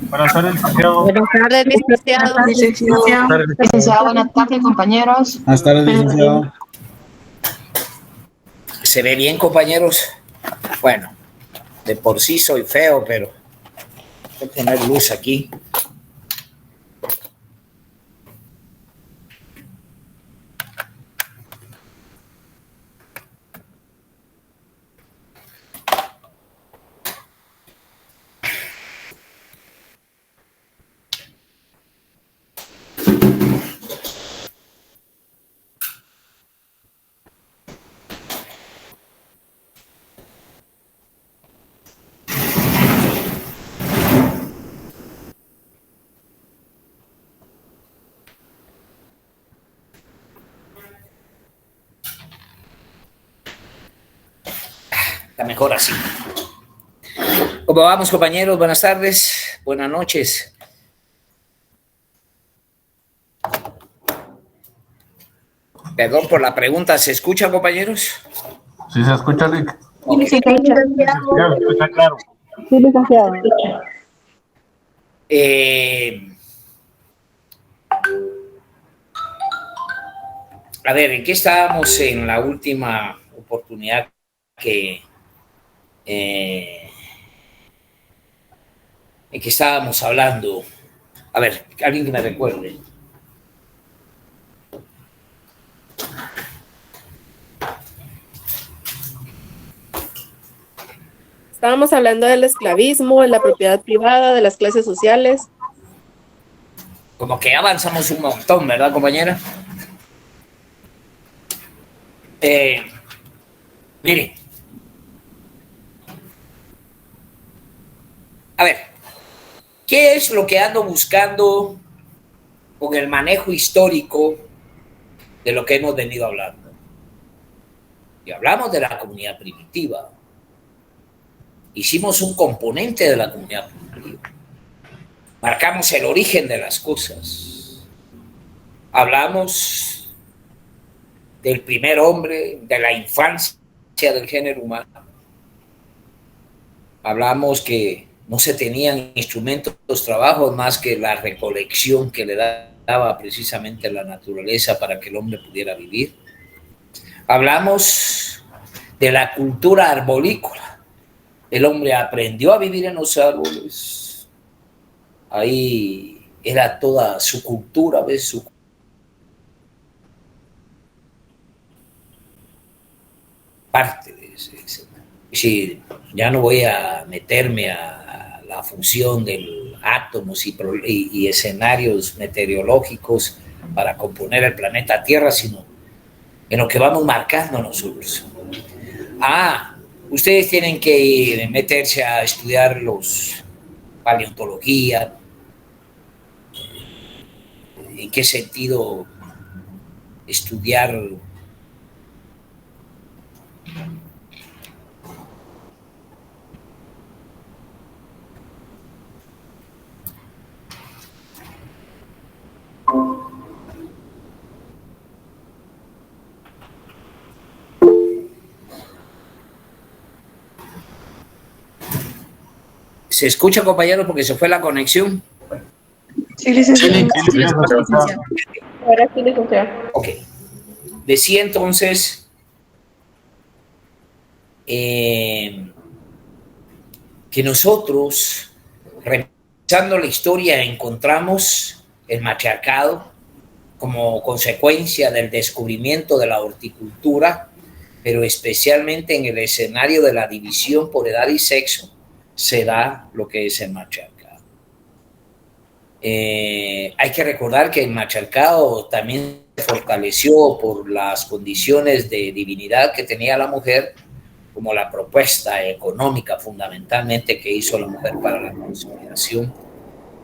Buenas tardes, licenciado. Buenas tardes, licenciado. Licenciado, buenas tardes, compañeros. Buenas tardes, licenciado. ¿Se ve bien, compañeros? Bueno, de por sí soy feo, pero voy a poner luz aquí. Está mejor así. ¿Cómo vamos, compañeros? Buenas tardes, buenas noches. Perdón por la pregunta, ¿se escucha, compañeros? Sí, se escucha, Rick. Sí, licenciado. Está claro. Sí, licenciado. A ver, ¿en qué estábamos en la última oportunidad en que estábamos hablando? A ver, alguien que me recuerde. Estábamos hablando del esclavismo, de la propiedad privada, de las clases sociales. Como que avanzamos un montón, ¿verdad, compañera? Mire. A ver, ¿qué es lo que ando buscando con el manejo histórico de lo que hemos venido hablando? Y hablamos de la comunidad primitiva. Hicimos un componente de la comunidad primitiva. Marcamos el origen de las cosas. Hablamos del primer hombre, de la infancia del género humano. Hablamos que no se tenían instrumentos, trabajos más que la recolección que le daba precisamente la naturaleza para que el hombre pudiera vivir. Hablamos de la cultura arborícola. El hombre aprendió a vivir en los árboles. Ahí era toda su cultura, ¿ves? Su parte de ese. Sí, ya no voy a meterme a la función de átomos y escenarios meteorológicos para componer el planeta Tierra, sino en lo que vamos marcando nosotros. Ustedes tienen que meterse a estudiar los paleontología, en qué sentido estudiar ¿Se escucha, compañero, porque se fue la conexión? Sí, licenciado. Ahora sí, licenciado. Ok. Decía entonces que nosotros, revisando la historia, encontramos el matriarcado como consecuencia del descubrimiento de la horticultura, pero especialmente en el escenario de la división por edad y sexo, se da lo que es el matriarcado. Hay que recordar que el matriarcado también se fortaleció por las condiciones de divinidad que tenía la mujer, como la propuesta económica fundamentalmente que hizo la mujer para la consolidación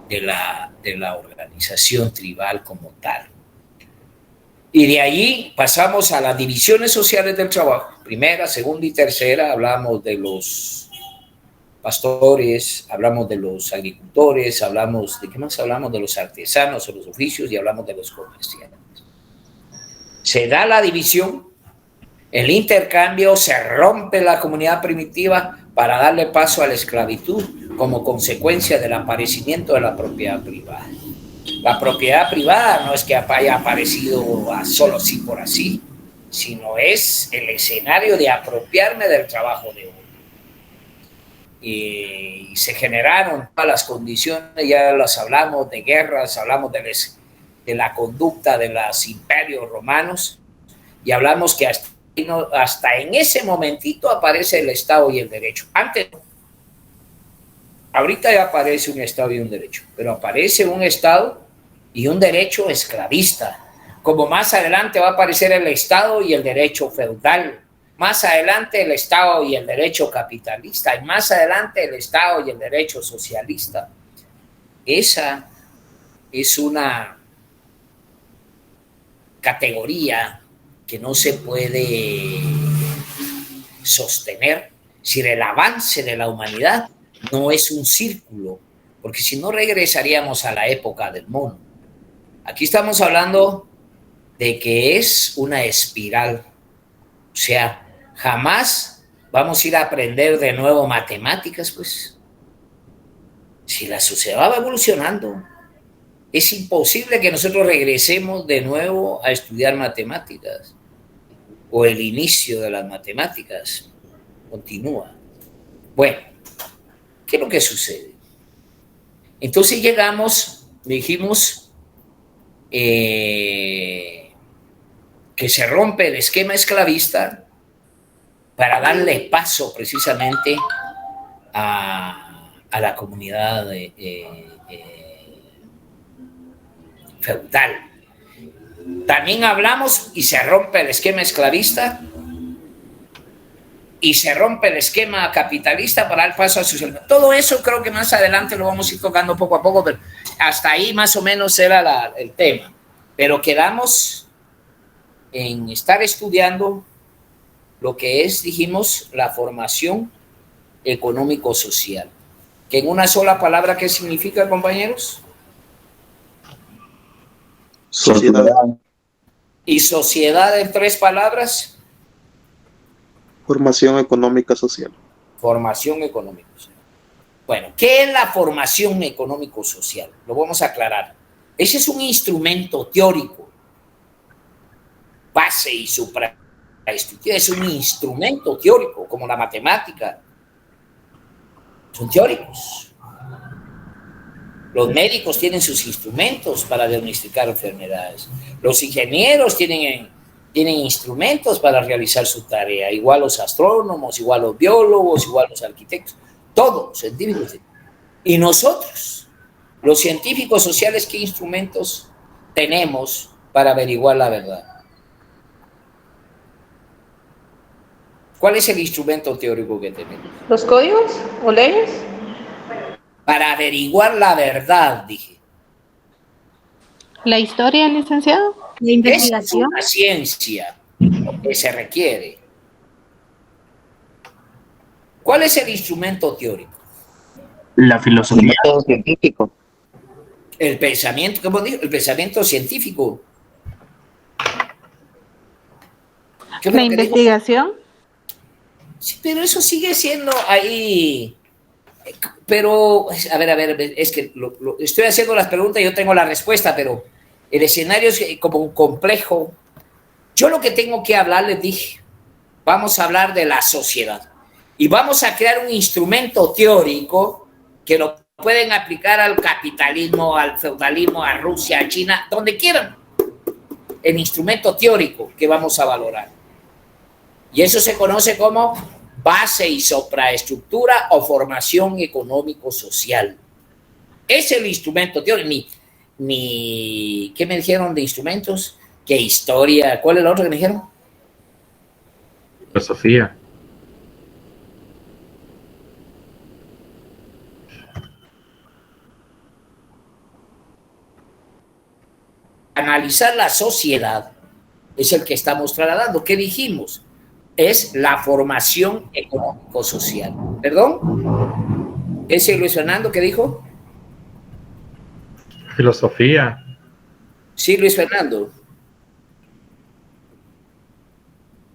de la organización tribal como tal. Y de allí pasamos a las divisiones sociales del trabajo. Primera, segunda y tercera, hablamos de los pastores, hablamos de los agricultores, hablamos, ¿de qué más hablamos? De los artesanos o los oficios y hablamos de los comerciantes. Se da la división, el intercambio, se rompe la comunidad primitiva para darle paso a la esclavitud como consecuencia del aparecimiento de la propiedad privada. La propiedad privada no es que haya aparecido solo así por así, sino es el escenario de apropiarme del trabajo de uno. Y se generaron todas las condiciones, ya las hablamos de guerras, hablamos de la conducta de los imperios romanos, y hablamos que hasta en ese momentito aparece el Estado y el derecho. Antes, ahorita ya aparece un Estado y un derecho, pero aparece un Estado y un derecho esclavista, como más adelante va a aparecer el Estado y el derecho feudal, más adelante el Estado y el derecho capitalista, y más adelante el Estado y el derecho socialista. Esa es una categoría que no se puede sostener si el avance de la humanidad no es un círculo, porque si no regresaríamos a la época del mono. Aquí estamos hablando de que es una espiral, o sea, jamás vamos a ir a aprender de nuevo matemáticas, pues. Si la sociedad va evolucionando, es imposible que nosotros regresemos de nuevo a estudiar matemáticas, o el inicio de las matemáticas continúa. Bueno, ¿qué es lo que sucede? Entonces dijimos que se rompe el esquema esclavista para darle paso precisamente a la comunidad feudal. También hablamos y se rompe el esquema esclavista y se rompe el esquema capitalista para dar paso a socialismo. Todo eso creo que más adelante lo vamos a ir tocando poco a poco, pero hasta ahí más o menos era el tema. Pero quedamos en estar estudiando lo que es, dijimos, la formación económico-social. Que en una sola palabra, ¿qué significa, compañeros? Sociedad. ¿Y sociedad en 3 palabras? Formación económica social. Formación económico-social. Bueno, ¿qué es la formación económico-social? Lo vamos a aclarar. Ese es un instrumento teórico, base y supraestructura. Es un instrumento teórico, como la matemática. Son teóricos. Los médicos tienen sus instrumentos para diagnosticar enfermedades. Los ingenieros tienen instrumentos para realizar su tarea. Igual los astrónomos, igual los biólogos, igual los arquitectos. Todos los científicos. Y nosotros, los científicos sociales, ¿qué instrumentos tenemos para averiguar la verdad? ¿Cuál es el instrumento teórico que tenemos? ¿Los códigos o leyes? Para averiguar la verdad, dije. ¿La historia, licenciado? ¿La Esa es investigación? una ciencia que se requiere. ¿Cuál es el instrumento teórico? La filosofía. El método científico. El pensamiento, ¿cómo digo? El pensamiento científico. ¿Qué es lo ¿La que digo? investigación? Sí, pero eso sigue siendo ahí. Pero, a ver, es que estoy haciendo las preguntas y yo tengo la respuesta, pero el escenario es como un complejo. Yo lo que tengo que hablar, les dije, vamos a hablar de la sociedad y vamos a crear un instrumento teórico que lo pueden aplicar al capitalismo, al feudalismo, a Rusia, a China, donde quieran. El instrumento teórico que vamos a valorar. Y eso se conoce como base y supraestructura o formación económico-social. Es el instrumento teórico. ¿Qué me dijeron de instrumentos? ¿Qué historia? ¿Cuál es el otro que me dijeron? Filosofía. Analizar la sociedad es el que estamos trasladando. ¿Qué dijimos? Es la formación económico-social. ¿Perdón? ¿Ese Luis Fernando qué dijo? Filosofía. Sí, Luis Fernando.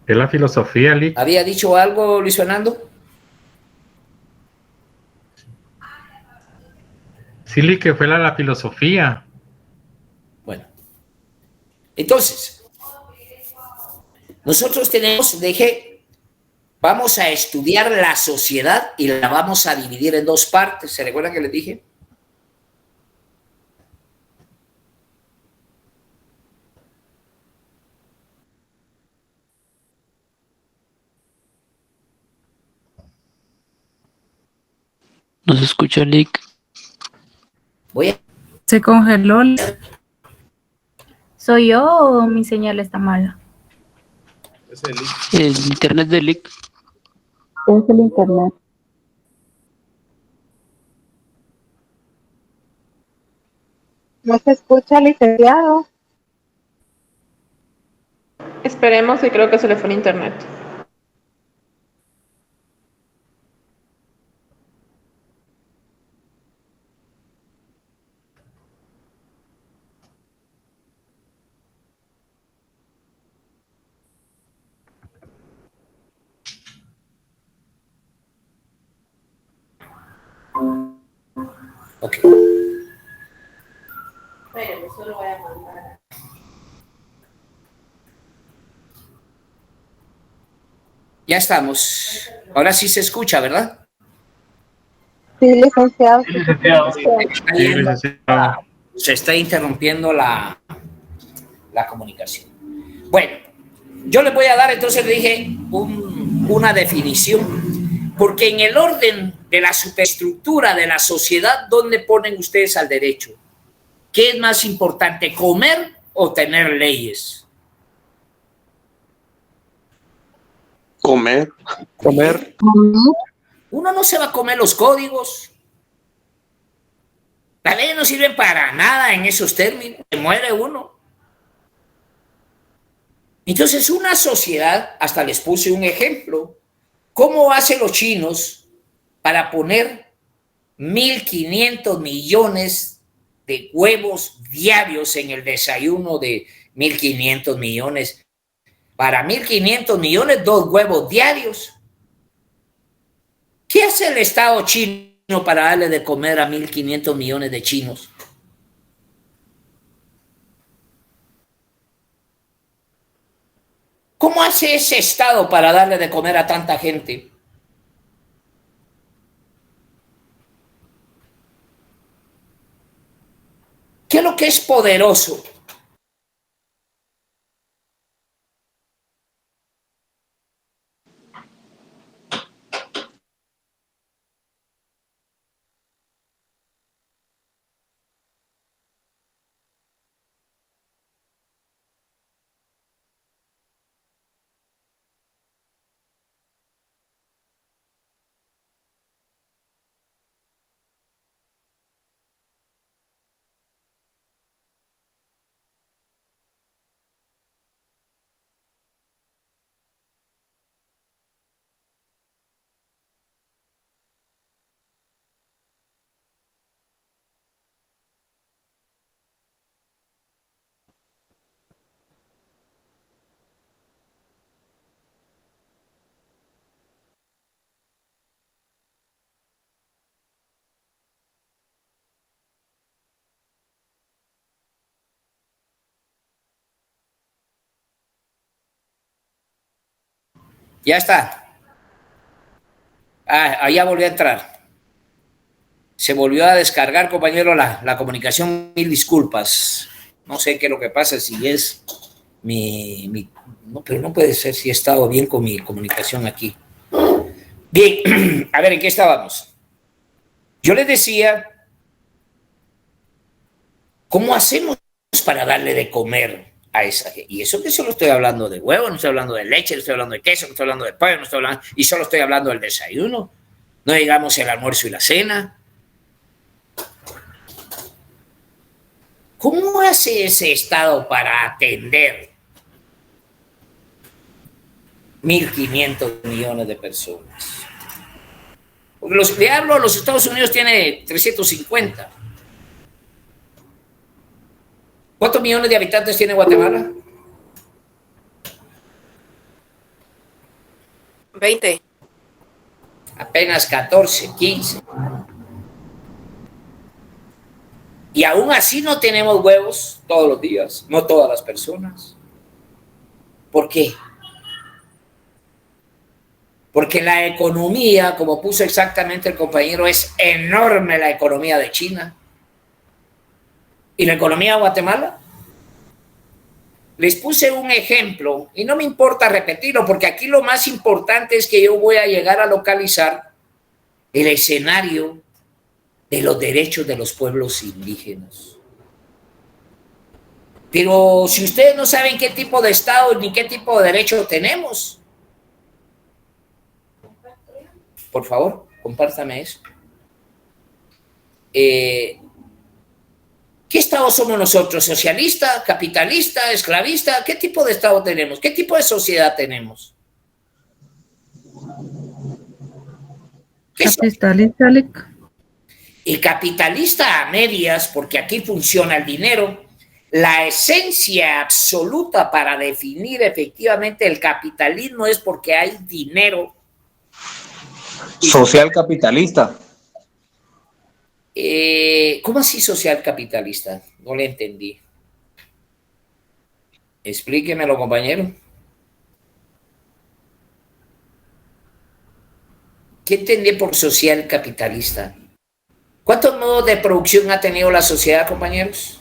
Es la filosofía, Lick. ¿Había dicho algo, Luis Fernando? Sí, que fue la filosofía. Bueno, entonces, nosotros tenemos, vamos a estudiar la sociedad y la vamos a dividir en dos partes. ¿Se recuerdan que les dije? No se escucha, Lick. Se congeló. ¿Soy yo o mi señal está mala? El internet de Lick. Es el internet. ¿No se escucha, licenciado? Esperemos, y creo que se le fue el internet. Ok. Ya estamos. Ahora sí se escucha, ¿verdad? Sí, licenciado. Se está interrumpiendo la comunicación. Bueno, yo les voy a dar, entonces le dije, una definición, porque en el orden de la superestructura de la sociedad, ¿dónde ponen ustedes al derecho? ¿Qué es más importante, comer o tener leyes? Comer. Uno no se va a comer los códigos. Las leyes no sirven para nada en esos términos. Se muere uno. Entonces, una sociedad, hasta les puse un ejemplo, ¿cómo hacen los chinos para poner 1.500 millones de huevos diarios en el desayuno de 1.500 millones? Para 1.500 millones, 2 huevos diarios. ¿Qué hace el Estado chino para darle de comer a 1.500 millones de chinos? ¿Cómo hace ese Estado para darle de comer a tanta gente? ¿Qué es lo que es poderoso? Ya está. Allá volvió a entrar. Se volvió a descargar, compañero, la comunicación. Mil disculpas. No sé qué es lo que pasa, si es no, pero no puede ser si he estado bien con mi comunicación aquí. Bien, a ver, ¿en qué estábamos? Yo les decía, ¿cómo hacemos para darle de comer a esa gente? Y eso que solo estoy hablando de huevo, no estoy hablando de leche, no estoy hablando de queso, no estoy hablando de pollo, no estoy hablando, y solo estoy hablando del desayuno. No digamos el almuerzo y la cena. ¿Cómo hace ese Estado para atender 1.500 millones de personas? Porque le hablo, los Estados Unidos tiene 350. ¿Cuántos millones de habitantes tiene Guatemala? 20. Apenas 14, 15. Y aún así no tenemos huevos todos los días, no todas las personas. ¿Por qué? Porque la economía, como puso exactamente el compañero, es enorme, la economía de China. ¿Y la economía de Guatemala? Les puse un ejemplo y no me importa repetirlo porque aquí lo más importante es que yo voy a llegar a localizar el escenario de los derechos de los pueblos indígenas. Pero si ustedes no saben qué tipo de Estado ni qué tipo de derecho tenemos, por favor, compártame eso. ¿Qué Estado somos nosotros? ¿Socialista, capitalista, esclavista? ¿Qué tipo de Estado tenemos? ¿Qué tipo de sociedad tenemos? Capitalista, Lick. Y capitalista a medias, porque aquí funciona el dinero. La esencia absoluta para definir efectivamente el capitalismo es porque hay dinero. Social capitalista. ¿Cómo así social capitalista? No le entendí. Explíquemelo, compañero. ¿Qué entendí por social capitalista? ¿Cuántos modos de producción ha tenido la sociedad, compañeros?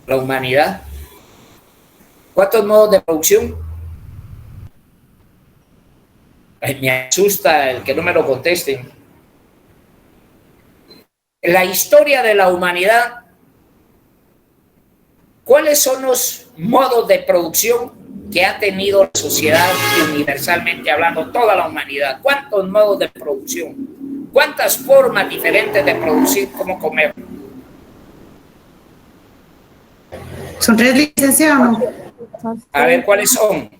La humanidad. ¿Cuántos modos de producción? Ay, me asusta el que no me lo contesten. La historia de la humanidad, ¿cuáles son los modos de producción que ha tenido la sociedad universalmente hablando, toda la humanidad? ¿Cuántos modos de producción? ¿Cuántas formas diferentes de producir cómo comer? Son 3, licenciado. A ver, ¿cuáles son?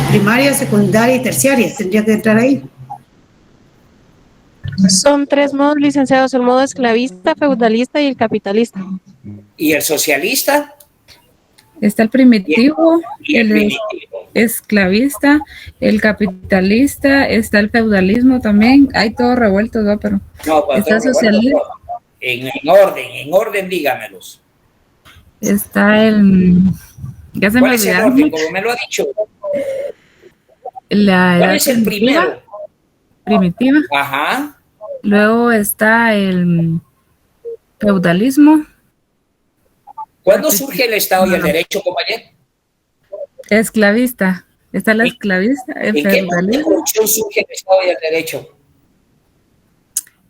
Primaria, secundaria y terciaria. Tendría que entrar ahí. Son 3 modos, licenciados: el modo esclavista, feudalista y el capitalista. ¿Y el socialista? Está el primitivo, ¿Y el primitivo? esclavista, el capitalista, está el feudalismo también. Hay todo revuelto, ¿no? Pero No, está socialismo. En orden, dígamelos. Está el... Ya se me ¿Cuál es el olvidaron. orden? Como me lo ha dicho. La ¿Cuál edad es el primero? primitiva. Ajá. Luego está el feudalismo. ¿Cuándo surge el Estado y el derecho, compañero? Esclavista. Está la esclavista, el ¿En qué modo de feudalismo. producción surge el Estado y el derecho?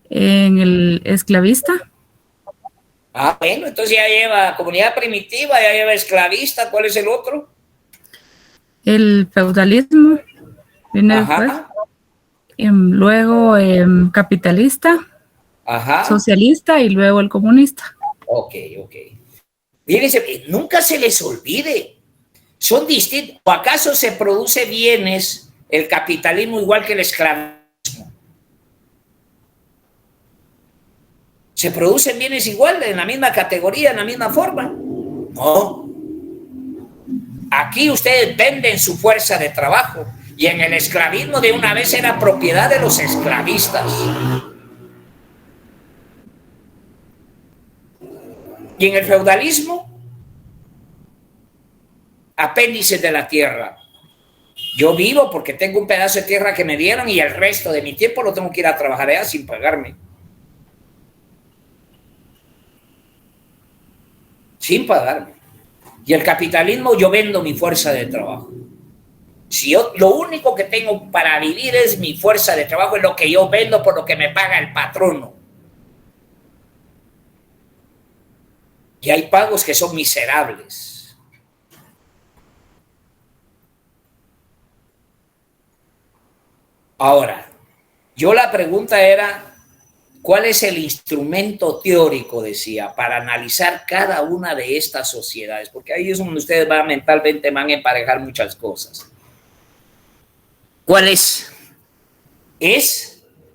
En el esclavista. Ah, bueno, entonces ya lleva comunidad primitiva, ya lleva esclavista. ¿Cuál es el otro? El feudalismo. Viene después. Ajá. Luego capitalista, Ajá. socialista y luego el comunista. Ok. Fíjense, nunca se les olvide. Son distintos. ¿O acaso se produce bienes el capitalismo igual que el esclavismo? ¿Se producen bienes igual, en la misma categoría, en la misma forma? No. Aquí ustedes venden su fuerza de trabajo y en el esclavismo de una vez era propiedad de los esclavistas. Y en el feudalismo, apéndices de la tierra. Yo vivo porque tengo un pedazo de tierra que me dieron y el resto de mi tiempo lo tengo que ir a trabajar allá sin pagarme. Sin pagarme. Y el capitalismo, yo vendo mi fuerza de trabajo. Si yo lo único que tengo para vivir es mi fuerza de trabajo, es lo que yo vendo por lo que me paga el patrono. Y hay pagos que son miserables. Ahora, yo la pregunta era, ¿cuál es el instrumento teórico, decía, para analizar cada una de estas sociedades? Porque ahí es donde ustedes mentalmente van a emparejar muchas cosas. ¿Cuál es?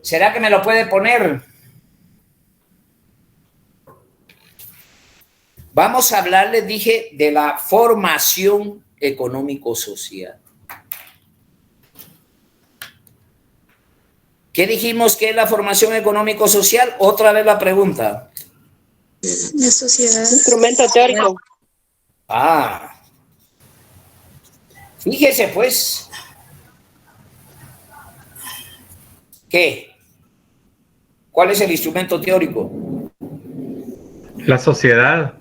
¿Será que me lo puede poner? Vamos a hablar, les dije, de la formación económico-social. ¿Qué dijimos que es la formación económico-social? Otra vez la pregunta. La sociedad. Instrumento teórico. Ah. Fíjese pues. ¿Qué? ¿Cuál es el instrumento teórico? La sociedad.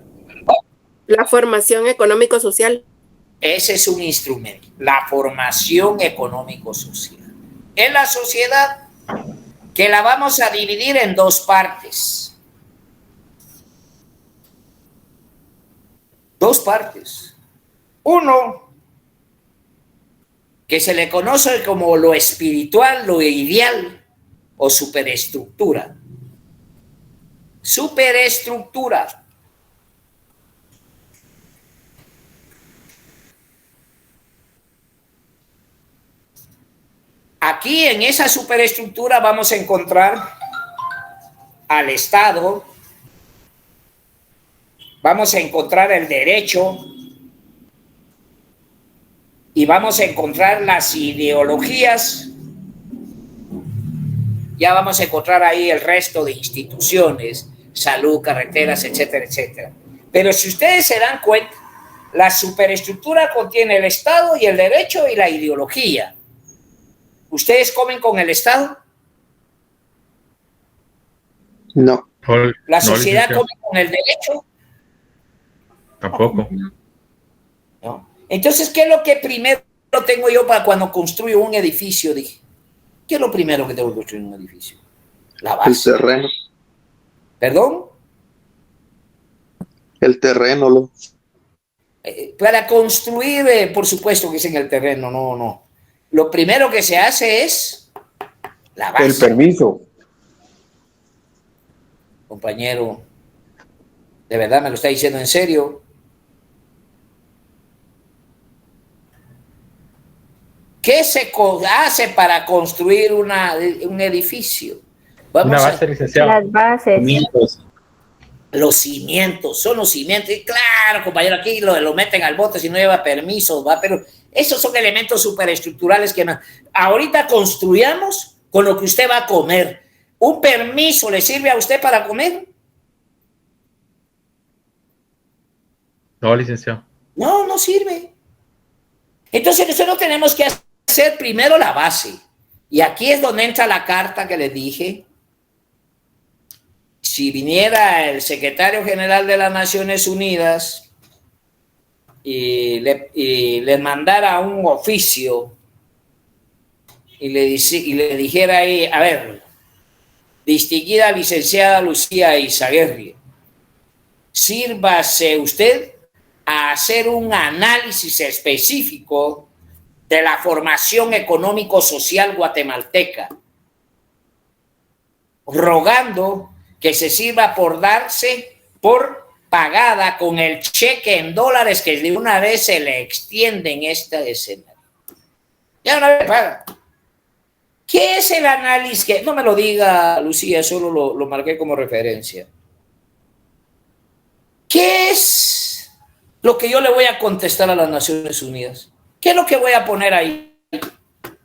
La formación económico-social. Ese es un instrumento, la formación económico-social. En la sociedad, que la vamos a dividir en dos partes. Dos partes. Uno, que se le conoce como lo espiritual, lo ideal o superestructura. Superestructura. Aquí en esa superestructura vamos a encontrar al Estado, vamos a encontrar el derecho y vamos a encontrar las ideologías. Ya vamos a encontrar ahí el resto de instituciones, salud, carreteras, etcétera, etcétera. Pero si ustedes se dan cuenta, la superestructura contiene el Estado y el derecho y la ideología. ¿Ustedes comen con el Estado? No. ¿La sociedad come con el derecho? Tampoco. No. Entonces, ¿qué es lo que primero tengo yo para cuando construyo un edificio? Dije, ¿qué es lo primero que tengo que construir en un edificio? La base. El terreno. ¿Perdón? El terreno. Para construir, por supuesto que es en el terreno, no. Lo primero que se hace es la base. El permiso. Compañero, ¿de verdad me lo está diciendo en serio? ¿Qué se hace para construir un edificio? Vamos Una base, licenciado. Las bases. Cimientos. Los cimientos, son los cimientos. Y claro, compañero, aquí lo meten al bote si no lleva permiso, ¿va? Pero esos son elementos superestructurales que ahorita construyamos con lo que usted va a comer. ¿Un permiso le sirve a usted para comer? No, licenciado. No, no sirve. Entonces nosotros tenemos que hacer primero la base. Y aquí es donde entra la carta que les dije. Si viniera el secretario general de las Naciones Unidas y le mandara un oficio y le dijera ahí, a ver, distinguida licenciada Lucía Izaguirre, sírvase usted a hacer un análisis específico de la formación económico-social guatemalteca, rogando que se sirva por darse por pagada con el cheque en dólares que de una vez se le extiende en este escenario. Ya una vez paga. ¿Qué es el análisis? No me lo diga, Lucía, solo lo marqué como referencia. ¿Qué es lo que yo le voy a contestar a las Naciones Unidas? ¿Qué es lo que voy a poner ahí?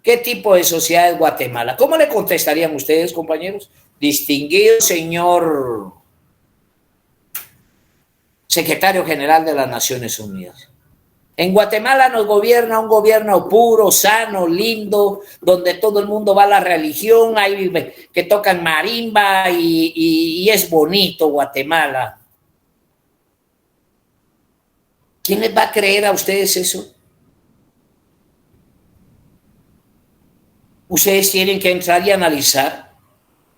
¿Qué tipo de sociedad es Guatemala? ¿Cómo le contestarían ustedes, compañeros? Distinguido señor secretario general de las Naciones Unidas. En Guatemala nos gobierna un gobierno puro, sano, lindo, donde todo el mundo va a la religión, hay que tocan marimba y es bonito Guatemala. ¿Quién les va a creer a ustedes eso? Ustedes tienen que entrar y analizar.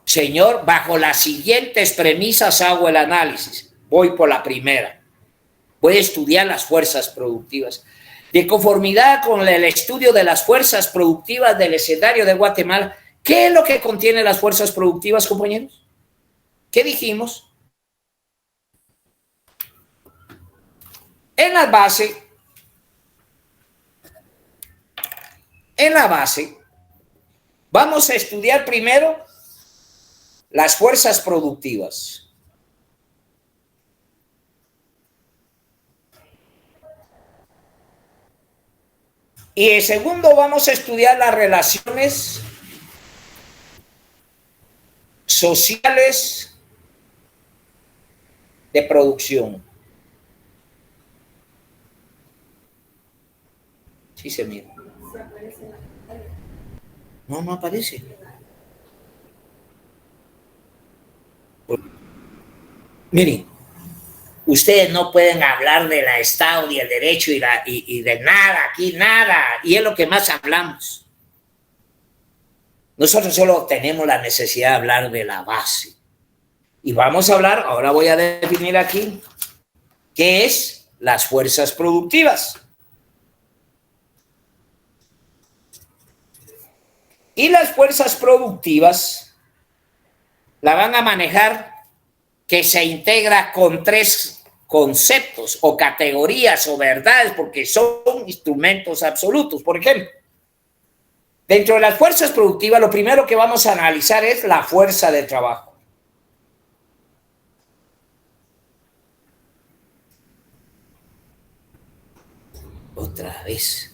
Señor, bajo las siguientes premisas hago el análisis. Voy por la primera. Voy a estudiar las fuerzas productivas. De conformidad con el estudio de las fuerzas productivas del escenario de Guatemala, ¿qué es lo que contiene las fuerzas productivas, compañeros? ¿Qué dijimos? En la base, vamos a estudiar primero las fuerzas productivas. Y en segundo vamos a estudiar las relaciones sociales de producción. Sí se mira. No, no aparece. Miren, ustedes no pueden hablar del Estado ni el derecho y de nada, aquí nada, y es lo que más hablamos. Nosotros solo tenemos la necesidad de hablar de la base. Y vamos a hablar, ahora voy a definir aquí, qué es las fuerzas productivas. Y las fuerzas productivas la van a manejar que se integra con 3 conceptos o categorías o verdades, porque son instrumentos absolutos. Por ejemplo, dentro de las fuerzas productivas, lo primero que vamos a analizar es la fuerza de trabajo. Otra vez.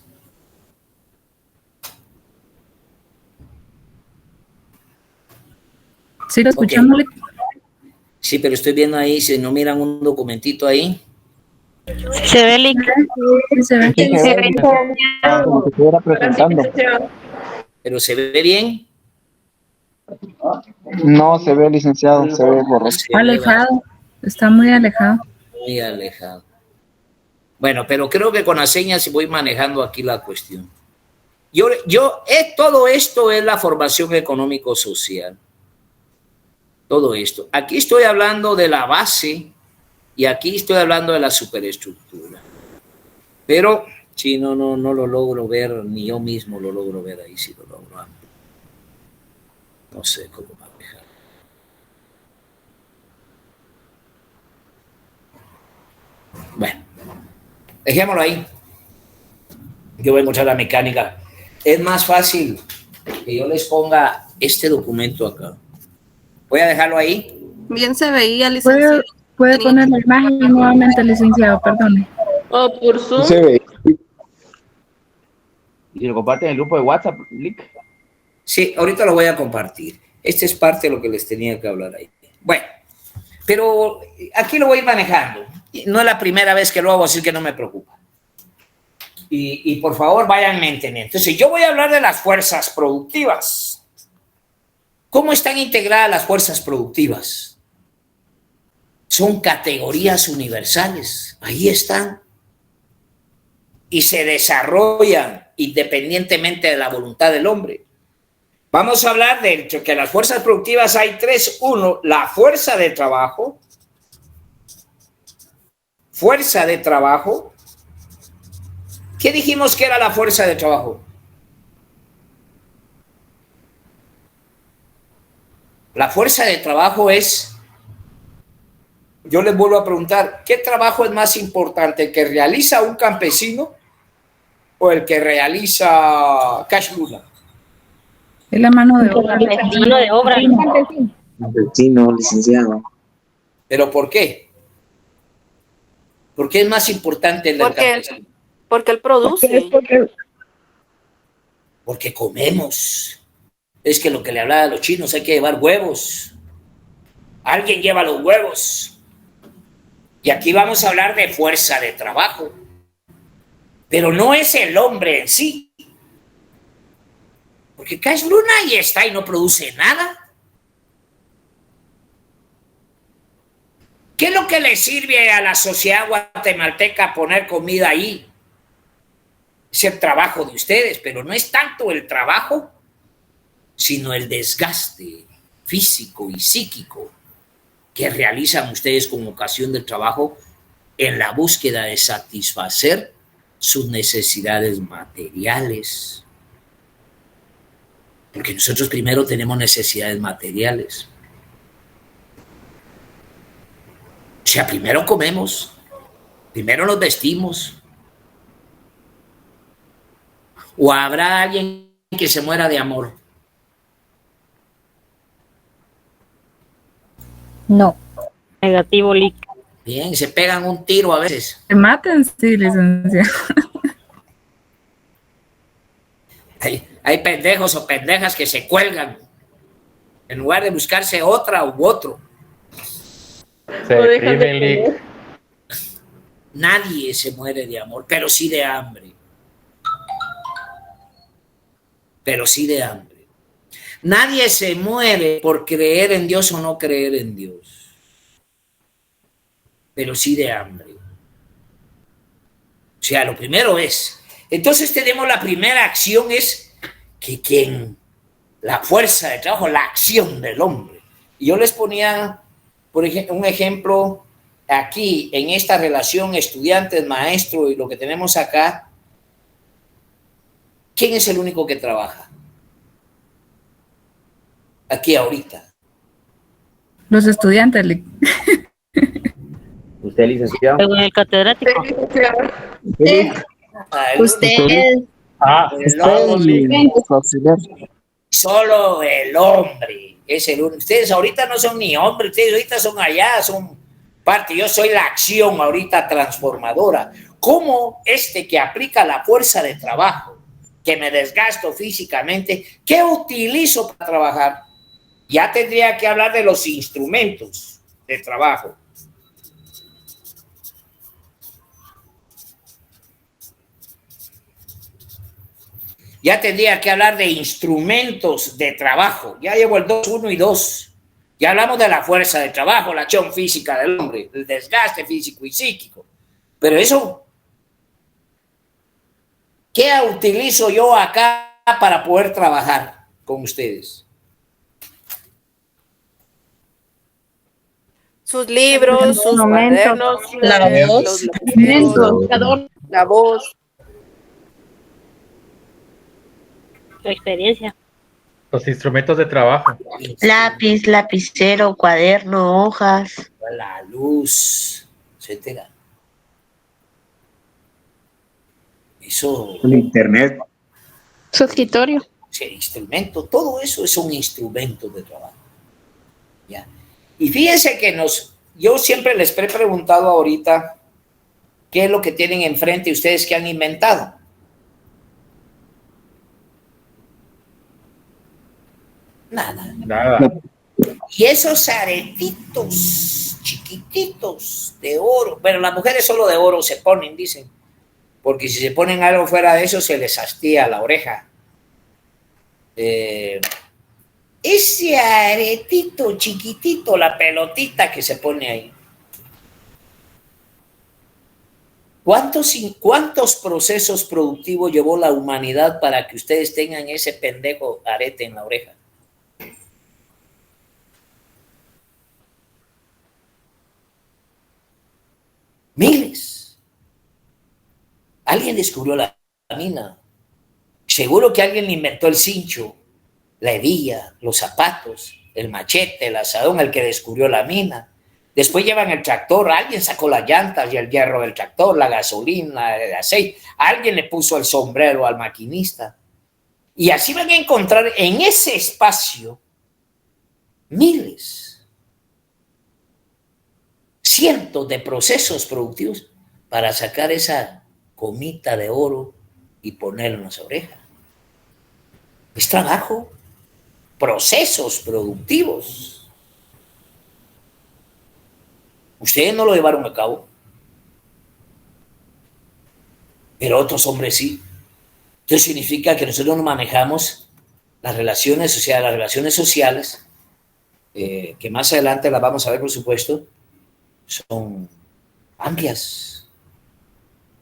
Sí, lo escuchamos. Okay. Sí, pero estoy viendo ahí, si no miran un documentito ahí. Se ve Lick. Se ve. Pero se ve bien. No se ve, licenciado, se ve borroso. Alejado, está muy alejado. Muy alejado. Bueno, pero creo que con las señas voy manejando aquí la cuestión. Todo esto es la formación económico-social. Todo esto. Aquí estoy hablando de la base y aquí estoy hablando de la superestructura. Pero si no lo logro ver, ni yo mismo lo logro ver ahí, si lo logro. No sé cómo manejar. Bueno, dejémoslo ahí. Yo voy a mostrar la mecánica. Es más fácil que yo les ponga este documento acá. Voy a dejarlo ahí. Bien se veía, licenciado. ¿Puede poner la imagen nuevamente, licenciado? Perdone. O por Zoom. Se ve. ¿Y lo comparten en el grupo de WhatsApp, Lick? Sí, ahorita lo voy a compartir. Esta es parte de lo que les tenía que hablar ahí. Bueno, pero aquí lo voy manejando. No es la primera vez que lo hago, así que no me preocupa. Y por favor, váyanme entendiendo. Entonces, yo voy a hablar de las fuerzas productivas. ¿Cómo están integradas las fuerzas productivas? Son categorías universales. Ahí están. Y se desarrollan independientemente de la voluntad del hombre. Vamos a hablar de que las fuerzas productivas hay 3. 1, la fuerza de trabajo. Fuerza de trabajo. ¿Qué dijimos que era la fuerza de trabajo? La fuerza de trabajo es, yo les vuelvo a preguntar, ¿qué trabajo es más importante, el que realiza un campesino o el que realiza Cash Luna? Es la mano de obra. Campesino de obra. Campesino, licenciado. ¿Pero por qué? ¿Por qué es más importante el del campesino? Porque él produce. Porque comemos. Es que lo que le hablaba a los chinos, hay que llevar huevos. Alguien lleva los huevos. Y aquí vamos a hablar de fuerza de trabajo. Pero no es el hombre en sí. Porque Cash Luna ahí está y no produce nada. ¿Qué es lo que le sirve a la sociedad guatemalteca poner comida ahí? Es el trabajo de ustedes, pero no es tanto el trabajo, sino el desgaste físico y psíquico que realizan ustedes con ocasión del trabajo en la búsqueda de satisfacer sus necesidades materiales. Porque nosotros primero tenemos necesidades materiales. O sea, primero comemos, primero nos vestimos. ¿O habrá alguien que se muera de amor? No. Negativo, Lick. Bien, se pegan un tiro a veces. Se matan, sí, licenciado. Hay pendejos o pendejas que se cuelgan. en lugar de buscarse otra u otro. Se deprime, Lick. Nadie se muere de amor, pero sí de hambre. Pero sí de hambre. Nadie se muere por creer en Dios o no creer en Dios, pero sí de hambre. O sea, lo primero es, entonces tenemos la primera acción es que la fuerza de trabajo, la acción del hombre. Y yo les ponía, por ejemplo, un ejemplo aquí en esta relación estudiantes-maestro y lo que tenemos acá. ¿Quién es el único que trabaja aquí ahorita? Los estudiantes, Lick. ¿Usted, licenciado? El catedrático. Usted. El hombre. Solo el hombre es el único. Ustedes ahorita no son ni hombres, ustedes ahorita son allá, son parte. Yo soy la acción ahorita transformadora. ¿Cómo que aplica la fuerza de trabajo, que me desgasto físicamente, qué utilizo para trabajar? Ya tendría que hablar de los instrumentos de trabajo. Ya tendría que hablar de instrumentos de trabajo. Ya llevo el 2, 1 y 2. Ya hablamos de la fuerza de trabajo, la acción física del hombre, el desgaste físico y psíquico. Pero eso, ¿qué utilizo yo acá para poder trabajar con ustedes? Sus libros, sus cuadernos, la voz, la voz. Su experiencia. Los instrumentos de trabajo. Lápiz, lapicero, cuaderno, hojas. La luz, etcétera. Eso. El internet. Su escritorio. Sí, instrumento, todo eso es un instrumento de trabajo. ¿Ya? Y fíjense que yo siempre les he preguntado ahorita qué es lo que tienen enfrente ustedes que han inventado. Nada. Y esos aretitos chiquititos de oro, bueno, las mujeres solo de oro se ponen, dicen, porque si se ponen algo fuera de eso se les hastía la oreja. Ese aretito chiquitito, la pelotita que se pone ahí. ¿Cuántos procesos productivos llevó la humanidad para que ustedes tengan ese pendejo arete en la oreja? Miles. Alguien descubrió la mina. Seguro que alguien inventó el cincho, la hebilla, los zapatos, el machete, el asadón, el que descubrió la mina. Después llevan el tractor, alguien sacó las llantas y el hierro del tractor, la gasolina, el aceite. Alguien le puso el sombrero al maquinista. Y así van a encontrar en ese espacio miles, cientos de procesos productivos para sacar esa comita de oro y ponerlo en las orejas. Es trabajo, procesos productivos. Ustedes no lo llevaron a cabo, pero otros hombres sí. Entonces significa que nosotros no manejamos las relaciones sociales, que más adelante las vamos a ver, por supuesto, son amplias,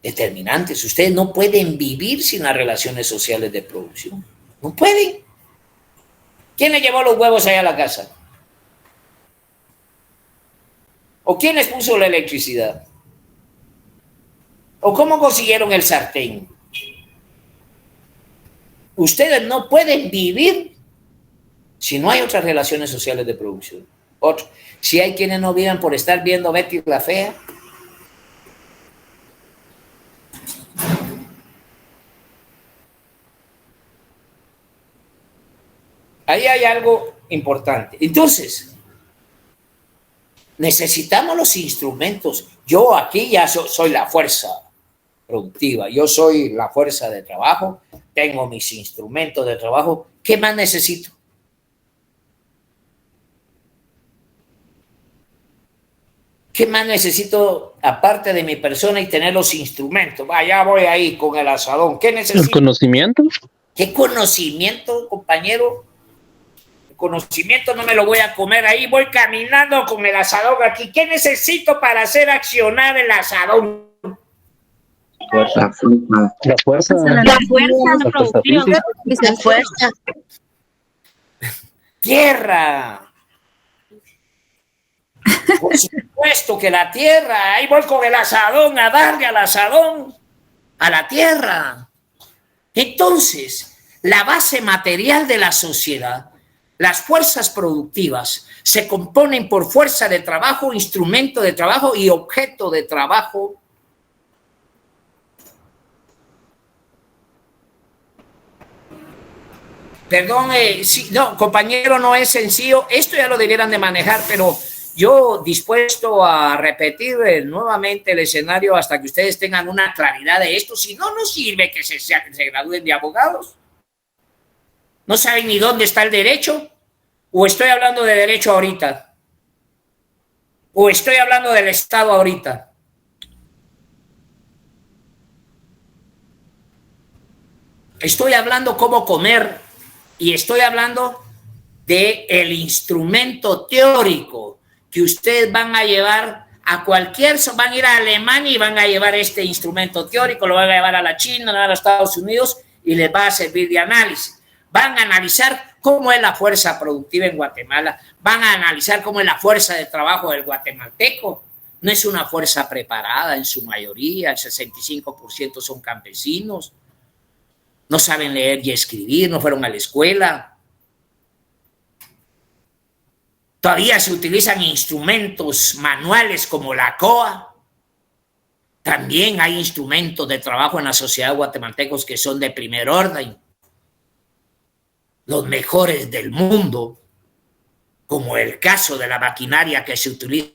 determinantes. Ustedes no pueden vivir sin las relaciones sociales de producción. No pueden. ¿Quién le llevó los huevos allá a la casa? ¿O quién les puso la electricidad? ¿O cómo consiguieron el sartén? Ustedes no pueden vivir si no hay otras relaciones sociales de producción. Si hay quienes no viven por estar viendo Betty la Fea. Ahí hay algo importante. Entonces, necesitamos los instrumentos. Yo aquí ya soy la fuerza productiva. Yo soy la fuerza de trabajo. Tengo mis instrumentos de trabajo. ¿Qué más necesito? ¿Qué más necesito aparte de mi persona y tener los instrumentos? Ya voy ahí con el asadón. ¿Qué necesito? ¿El conocimiento? ¿Qué conocimiento, compañero? El conocimiento no me lo voy a comer ahí. Voy caminando con el asadón aquí. ¿Qué necesito para hacer accionar el asadón? La fuerza. La fuerza. La fuerza productiva. La fuerza. Tierra. Por supuesto que la tierra. Ahí voy con el asadón a darle al asadón, a la tierra. Entonces, la base material de la sociedad, las fuerzas productivas, se componen por fuerza de trabajo, instrumento de trabajo y objeto de trabajo. Perdón, sí, no, compañero, no es sencillo. Esto ya lo debieran de manejar, pero yo dispuesto a repetir nuevamente el escenario hasta que ustedes tengan una claridad de esto. Si no, no sirve que se gradúen de abogados. ¿No saben ni dónde está el derecho? ¿O estoy hablando de derecho ahorita? ¿O estoy hablando del Estado ahorita? Estoy hablando cómo comer y estoy hablando del instrumento teórico que ustedes van a llevar a van a ir a Alemania y van a llevar este instrumento teórico, lo van a llevar a la China, lo van a los Estados Unidos y les va a servir de análisis. Van a analizar cómo es la fuerza productiva en Guatemala, van a analizar cómo es la fuerza de trabajo del guatemalteco. No es una fuerza preparada en su mayoría, el 65% son campesinos, no saben leer y escribir, no fueron a la escuela. Todavía se utilizan instrumentos manuales como la COA. También hay instrumentos de trabajo en la sociedad guatemaltecos que son de primer orden. Los mejores del mundo, como el caso de la maquinaria que se utiliza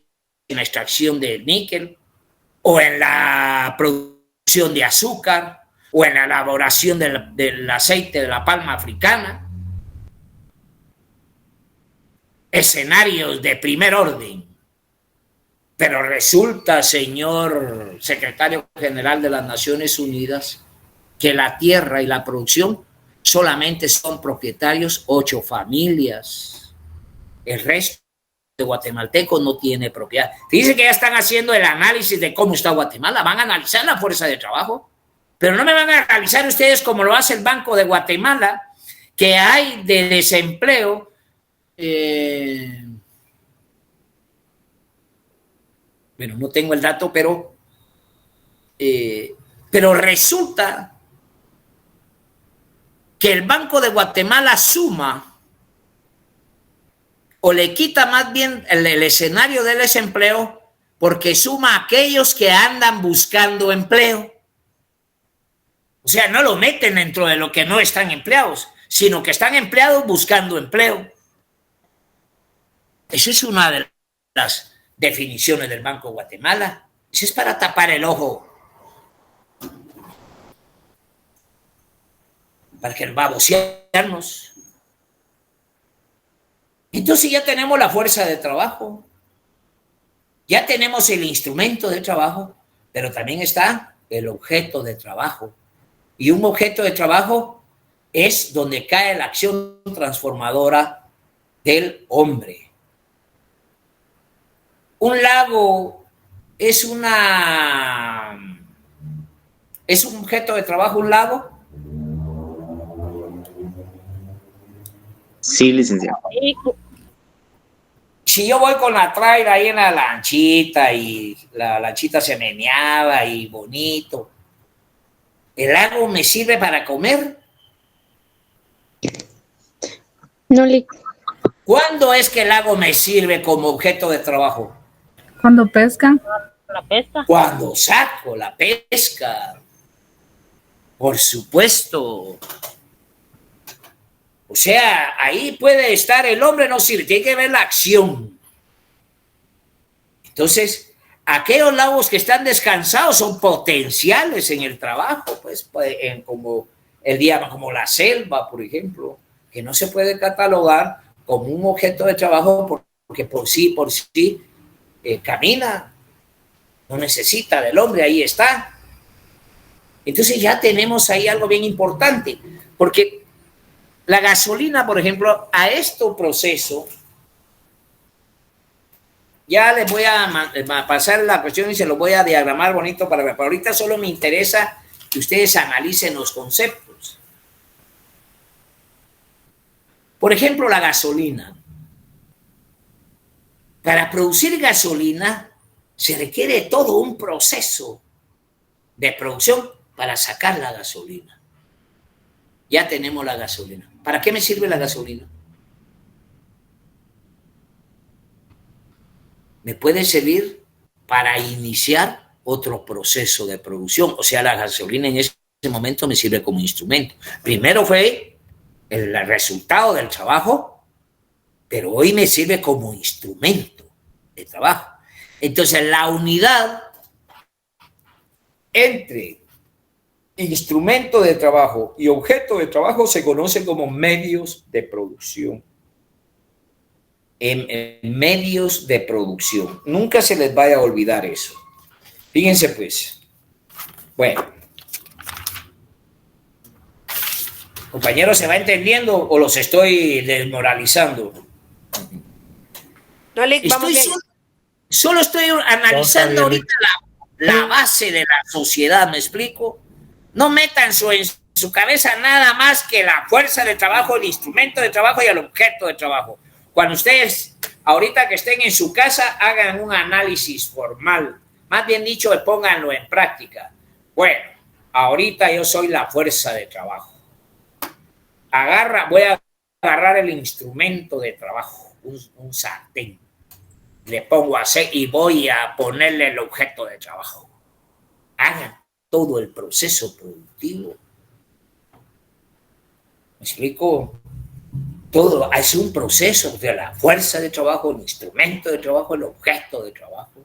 en la extracción de níquel, o en la producción de azúcar, o en la elaboración del aceite de la palma africana. Escenarios de primer orden. Pero resulta, señor secretario general de las Naciones Unidas, que la tierra y la producción solamente son propietarios 8 familias. El resto de guatemaltecos no tiene propiedad. Fíjense que ya están haciendo el análisis de cómo está Guatemala. Van a analizar la fuerza de trabajo, pero no me van a analizar ustedes como lo hace el Banco de Guatemala, que hay de desempleo. Bueno, no tengo el dato, pero resulta que el Banco de Guatemala suma o le quita más bien el escenario del desempleo porque suma a aquellos que andan buscando empleo. O sea, no lo meten dentro de lo que no están empleados, sino que están empleados buscando empleo. Esa es una de las definiciones del Banco de Guatemala. Eso es para tapar el ojo, para que babosearnos. Entonces ya tenemos la fuerza de trabajo, ya tenemos el instrumento de trabajo, pero también está el objeto de trabajo. Y un objeto de trabajo es donde cae la acción transformadora del hombre. Un lago es un objeto de trabajo, un lago. Sí, licenciado. Si yo voy con la traila ahí en la lanchita y la lanchita se meneaba y bonito, ¿el lago me sirve para comer? No, Lick. ¿Cuándo es que el lago me sirve como objeto de trabajo? Cuando pescan. La pesca. Cuando saco la pesca. Por supuesto. O sea, ahí puede estar el hombre, no sirve, tiene que ver la acción. Entonces, aquellos lagos que están descansados son potenciales en el trabajo, pues como el día, como la selva, por ejemplo, que no se puede catalogar como un objeto de trabajo porque por sí camina, no necesita del hombre, ahí está. Entonces ya tenemos ahí algo bien importante, porque la gasolina, por ejemplo, a este proceso, ya les voy a pasar la cuestión y se lo voy a diagramar bonito para ver. Pero ahorita solo me interesa que ustedes analicen los conceptos. Por ejemplo, la gasolina. Para producir gasolina se requiere todo un proceso de producción para sacar la gasolina. Ya tenemos la gasolina. ¿Para qué me sirve la gasolina? Me puede servir para iniciar otro proceso de producción. O sea, la gasolina en ese momento me sirve como instrumento. Primero fue el resultado del trabajo, pero hoy me sirve como instrumento de trabajo. Entonces, la unidad entre instrumento de trabajo y objeto de trabajo se conoce como medios de producción. En medios de producción. Nunca se les vaya a olvidar eso. Fíjense pues. Bueno. Compañeros, ¿se va entendiendo o los estoy desmoralizando? No, Lick, vamos bien. Solo estoy analizando ahorita la base de la sociedad, ¿me explico? No metan en su cabeza nada más que la fuerza de trabajo, el instrumento de trabajo y el objeto de trabajo. Cuando ustedes, ahorita que estén en su casa, hagan un análisis formal. Más bien dicho, pónganlo en práctica. Bueno, ahorita yo soy la fuerza de trabajo. Voy a agarrar el instrumento de trabajo, un sartén. Le pongo aceite y voy a ponerle el objeto de trabajo. Hagan todo el proceso productivo. ¿Me explico? Todo es un proceso de la fuerza de trabajo, el instrumento de trabajo, el objeto de trabajo.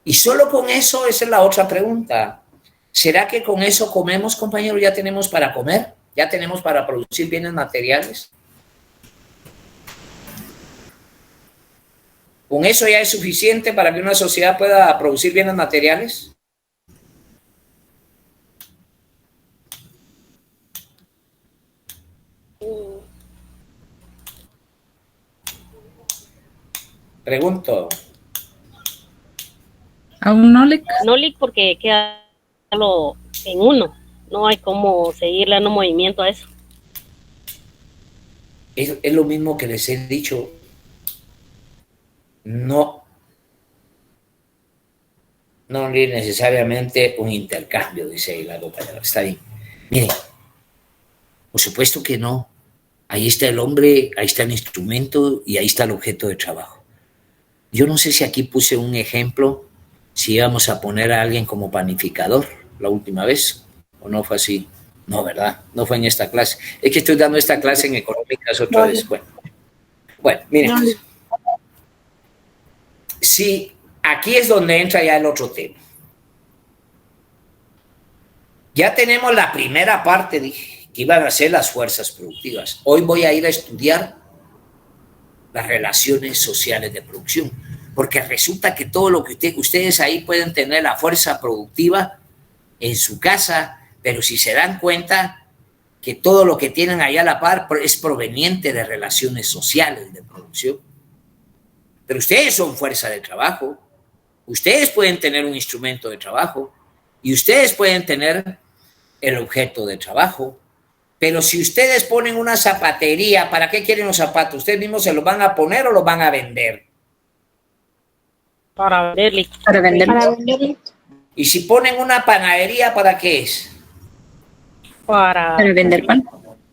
Y solo con eso, esa es la otra pregunta. ¿Será que con eso comemos, compañeros? ¿Ya tenemos para comer? ¿Ya tenemos para producir bienes materiales? ¿Con eso ya es suficiente para que una sociedad pueda producir bienes materiales? Pregunto. ¿Aún no, Lick? No, Lick, porque queda solo en uno. No hay cómo seguirle dando movimiento a eso. Es lo mismo que les he dicho. No es necesariamente un intercambio, dice ahí la compañera. Está bien. Miren, por supuesto que no. Ahí está el hombre, ahí está el instrumento y ahí está el objeto de trabajo. Yo no sé si aquí puse un ejemplo, si íbamos a poner a alguien como panificador la última vez, o no fue así. No, ¿verdad? No fue en esta clase. Es que estoy dando esta clase en económicas otra vez. Bueno, miren. Sí, aquí es donde entra ya el otro tema. Ya tenemos la primera parte, dije, que iban a ser las fuerzas productivas. Hoy voy a ir a estudiar las relaciones sociales de producción, porque resulta que todo lo que ustedes ahí pueden tener la fuerza productiva en su casa, pero si se dan cuenta que todo lo que tienen allá a la par es proveniente de relaciones sociales de producción. Pero ustedes son fuerza de trabajo, ustedes pueden tener un instrumento de trabajo y ustedes pueden tener el objeto de trabajo. Pero si ustedes ponen una zapatería, ¿para qué quieren los zapatos? ¿Ustedes mismos se los van a poner o los van a vender? Para venderle. Para vender. Y si ponen una panadería, ¿para qué es? Para vender pan.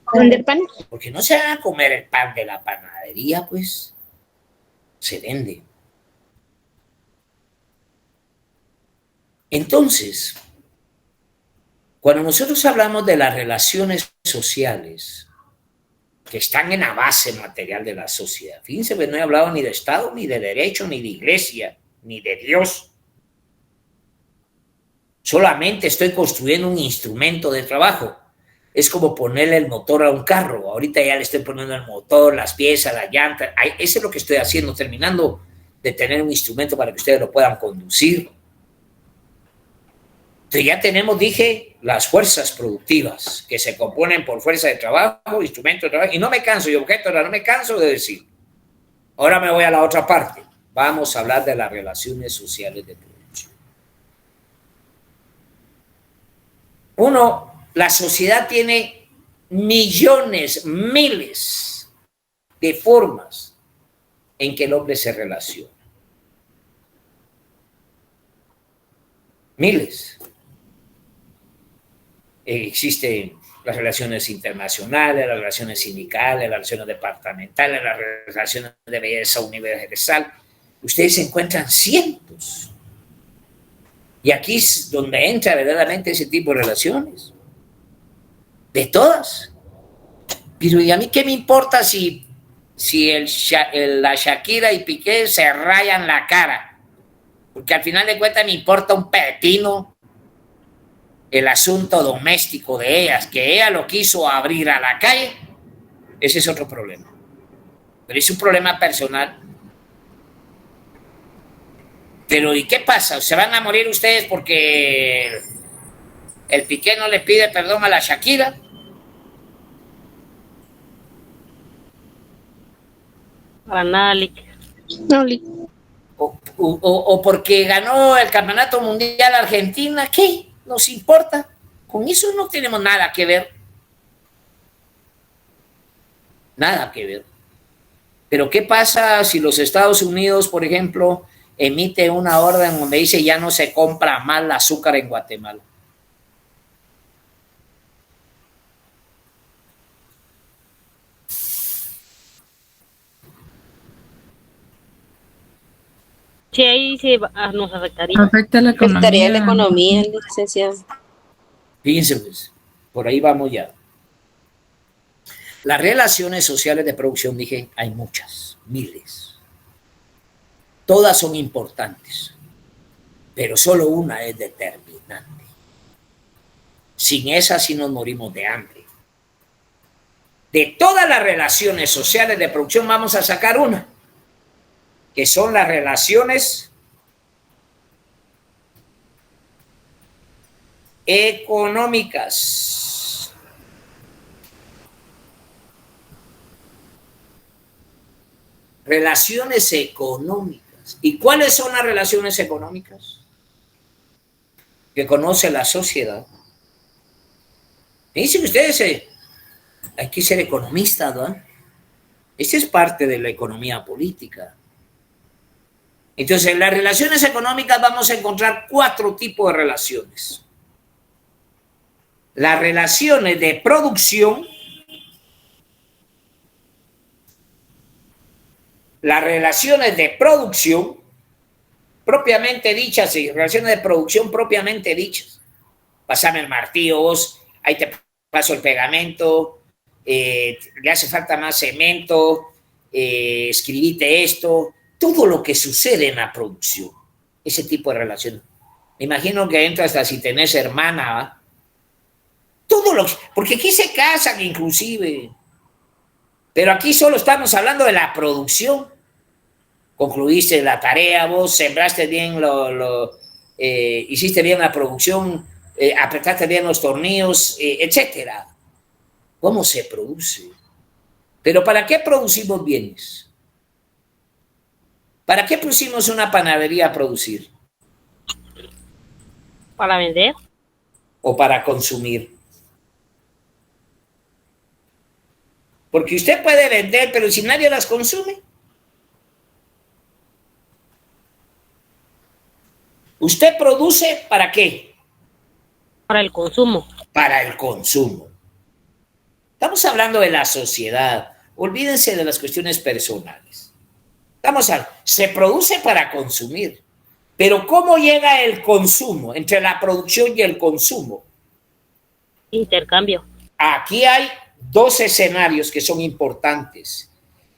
Para vender pan. Porque no se van a comer el pan de la panadería, pues se vende. Entonces, cuando nosotros hablamos de las relaciones sociales que están en la base material de la sociedad, fíjense, pues no he hablado ni de Estado, ni de derecho, ni de iglesia, ni de Dios. Solamente estoy construyendo un instrumento de trabajo. Es como ponerle el motor a un carro. Ahorita ya le estoy poniendo el motor, las piezas, la llanta. Eso es lo que estoy haciendo, terminando de tener un instrumento para que ustedes lo puedan conducir. Entonces ya tenemos, dije, las fuerzas productivas que se componen por fuerza de trabajo, instrumento de trabajo, y no me canso, y objeto, no me canso de decir. Ahora me voy a la otra parte. Vamos a hablar de las relaciones sociales de producción. Uno, la sociedad tiene millones, miles de formas en que el hombre se relaciona. Miles. Existen las relaciones internacionales, las relaciones sindicales, las relaciones departamentales, las relaciones de belleza universal. Ustedes encuentran cientos. Y aquí es donde entra verdaderamente ese tipo de relaciones. De todas. Pero ¿y a mí qué me importa si la Shakira y Piqué se rayan la cara? Porque al final de cuentas me importa un pepino el asunto doméstico de ellas, que ella lo quiso abrir a la calle, ese es otro problema. Pero es un problema personal. Pero ¿y qué pasa? ¿Se van a morir ustedes porque el Piqué no le pide perdón a la Shakira? Para nada, Lick. No, Lick. O porque ganó el Campeonato Mundial Argentina, ¿qué? ¿Nos importa? Con eso no tenemos nada que ver. Nada que ver. Pero ¿qué pasa si los Estados Unidos, por ejemplo, emite una orden donde dice ya no se compra más el azúcar en Guatemala? Sí, ahí sí nos afectaría. Afecta la economía. Afectaría la economía, licenciado. Fíjense, pues, por ahí vamos ya. Las relaciones sociales de producción, dije, hay muchas, miles. Todas son importantes, pero solo una es determinante. Sin esa sí nos morimos de hambre. De todas las relaciones sociales de producción vamos a sacar una, que son las relaciones económicas. Relaciones económicas. ¿Y cuáles son las relaciones económicas que conoce la sociedad? Me dicen ustedes, hay que ser economistas, ¿no? Esa es parte de la economía política. Entonces, en las relaciones económicas vamos a encontrar 4 tipos de relaciones. Las relaciones de producción, las relaciones de producción propiamente dichas y relaciones de producción propiamente dichas. Pásame el martillo vos, ahí te paso el pegamento, le hace falta más cemento, escribite esto, todo lo que sucede en la producción, ese tipo de relación. Me imagino que entra hasta si tenés hermana, ¿va? Todo lo que, porque aquí se casan inclusive, pero aquí solo estamos hablando de la producción. Concluiste la tarea, vos sembraste bien, hiciste bien la producción, apretaste bien los tornillos, etcétera. ¿Cómo se produce? Pero ¿para qué producimos bienes? ¿Para qué pusimos una panadería a producir? Para vender. ¿O para consumir? Porque usted puede vender, pero si nadie las consume. ¿Usted produce para qué? Para el consumo. Para el consumo. Estamos hablando de la sociedad. Olvídense de las cuestiones personales. Se produce para consumir. Pero ¿cómo llega el consumo entre la producción y el consumo? Intercambio. Aquí hay 2 escenarios que son importantes,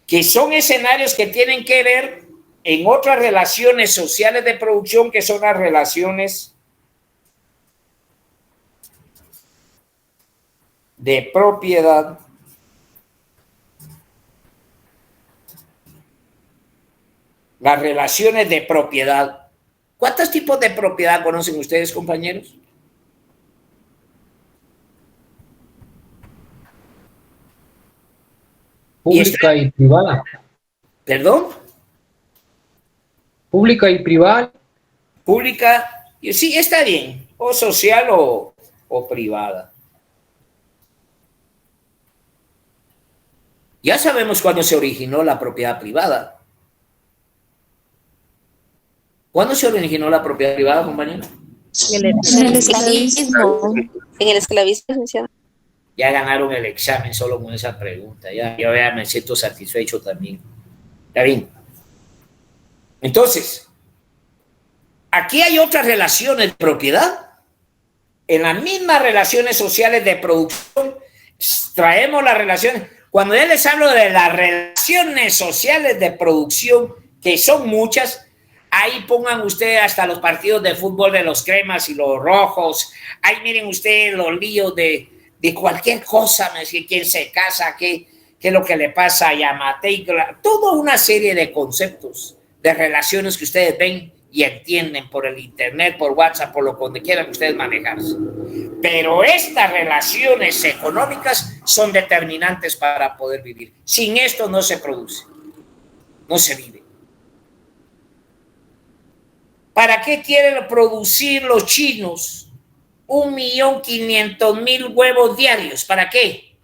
que son escenarios que tienen que ver en otras relaciones sociales de producción, que son las relaciones de propiedad. Las relaciones de propiedad. ¿Cuántos tipos de propiedad conocen ustedes, compañeros? Pública y privada. ¿Perdón? Pública y privada. Pública, sí, está bien, o social o privada. Ya sabemos cuándo se originó la propiedad privada. ¿Cuándo se originó la propiedad privada, compañero? En el esclavismo. En el esclavismo, licenciado. Ya ganaron el examen solo con esa pregunta. Ya me siento satisfecho también. Está bien. Entonces, aquí hay otras relaciones de propiedad. En las mismas relaciones sociales de producción, traemos las relaciones. Cuando yo les hablo de las relaciones sociales de producción, que son muchas, ahí pongan ustedes hasta los partidos de fútbol de los cremas y los rojos. Ahí miren ustedes los líos de cualquier cosa, quién se casa, qué es lo que le pasa a Yamate, toda una serie de conceptos, de relaciones que ustedes ven y entienden por el internet, por WhatsApp, por lo que quieran ustedes manejarse. Pero estas relaciones económicas son determinantes para poder vivir. Sin esto no se produce, no se vive. ¿Para qué quieren producir los chinos 1.500.000 huevos diarios? ¿Para qué?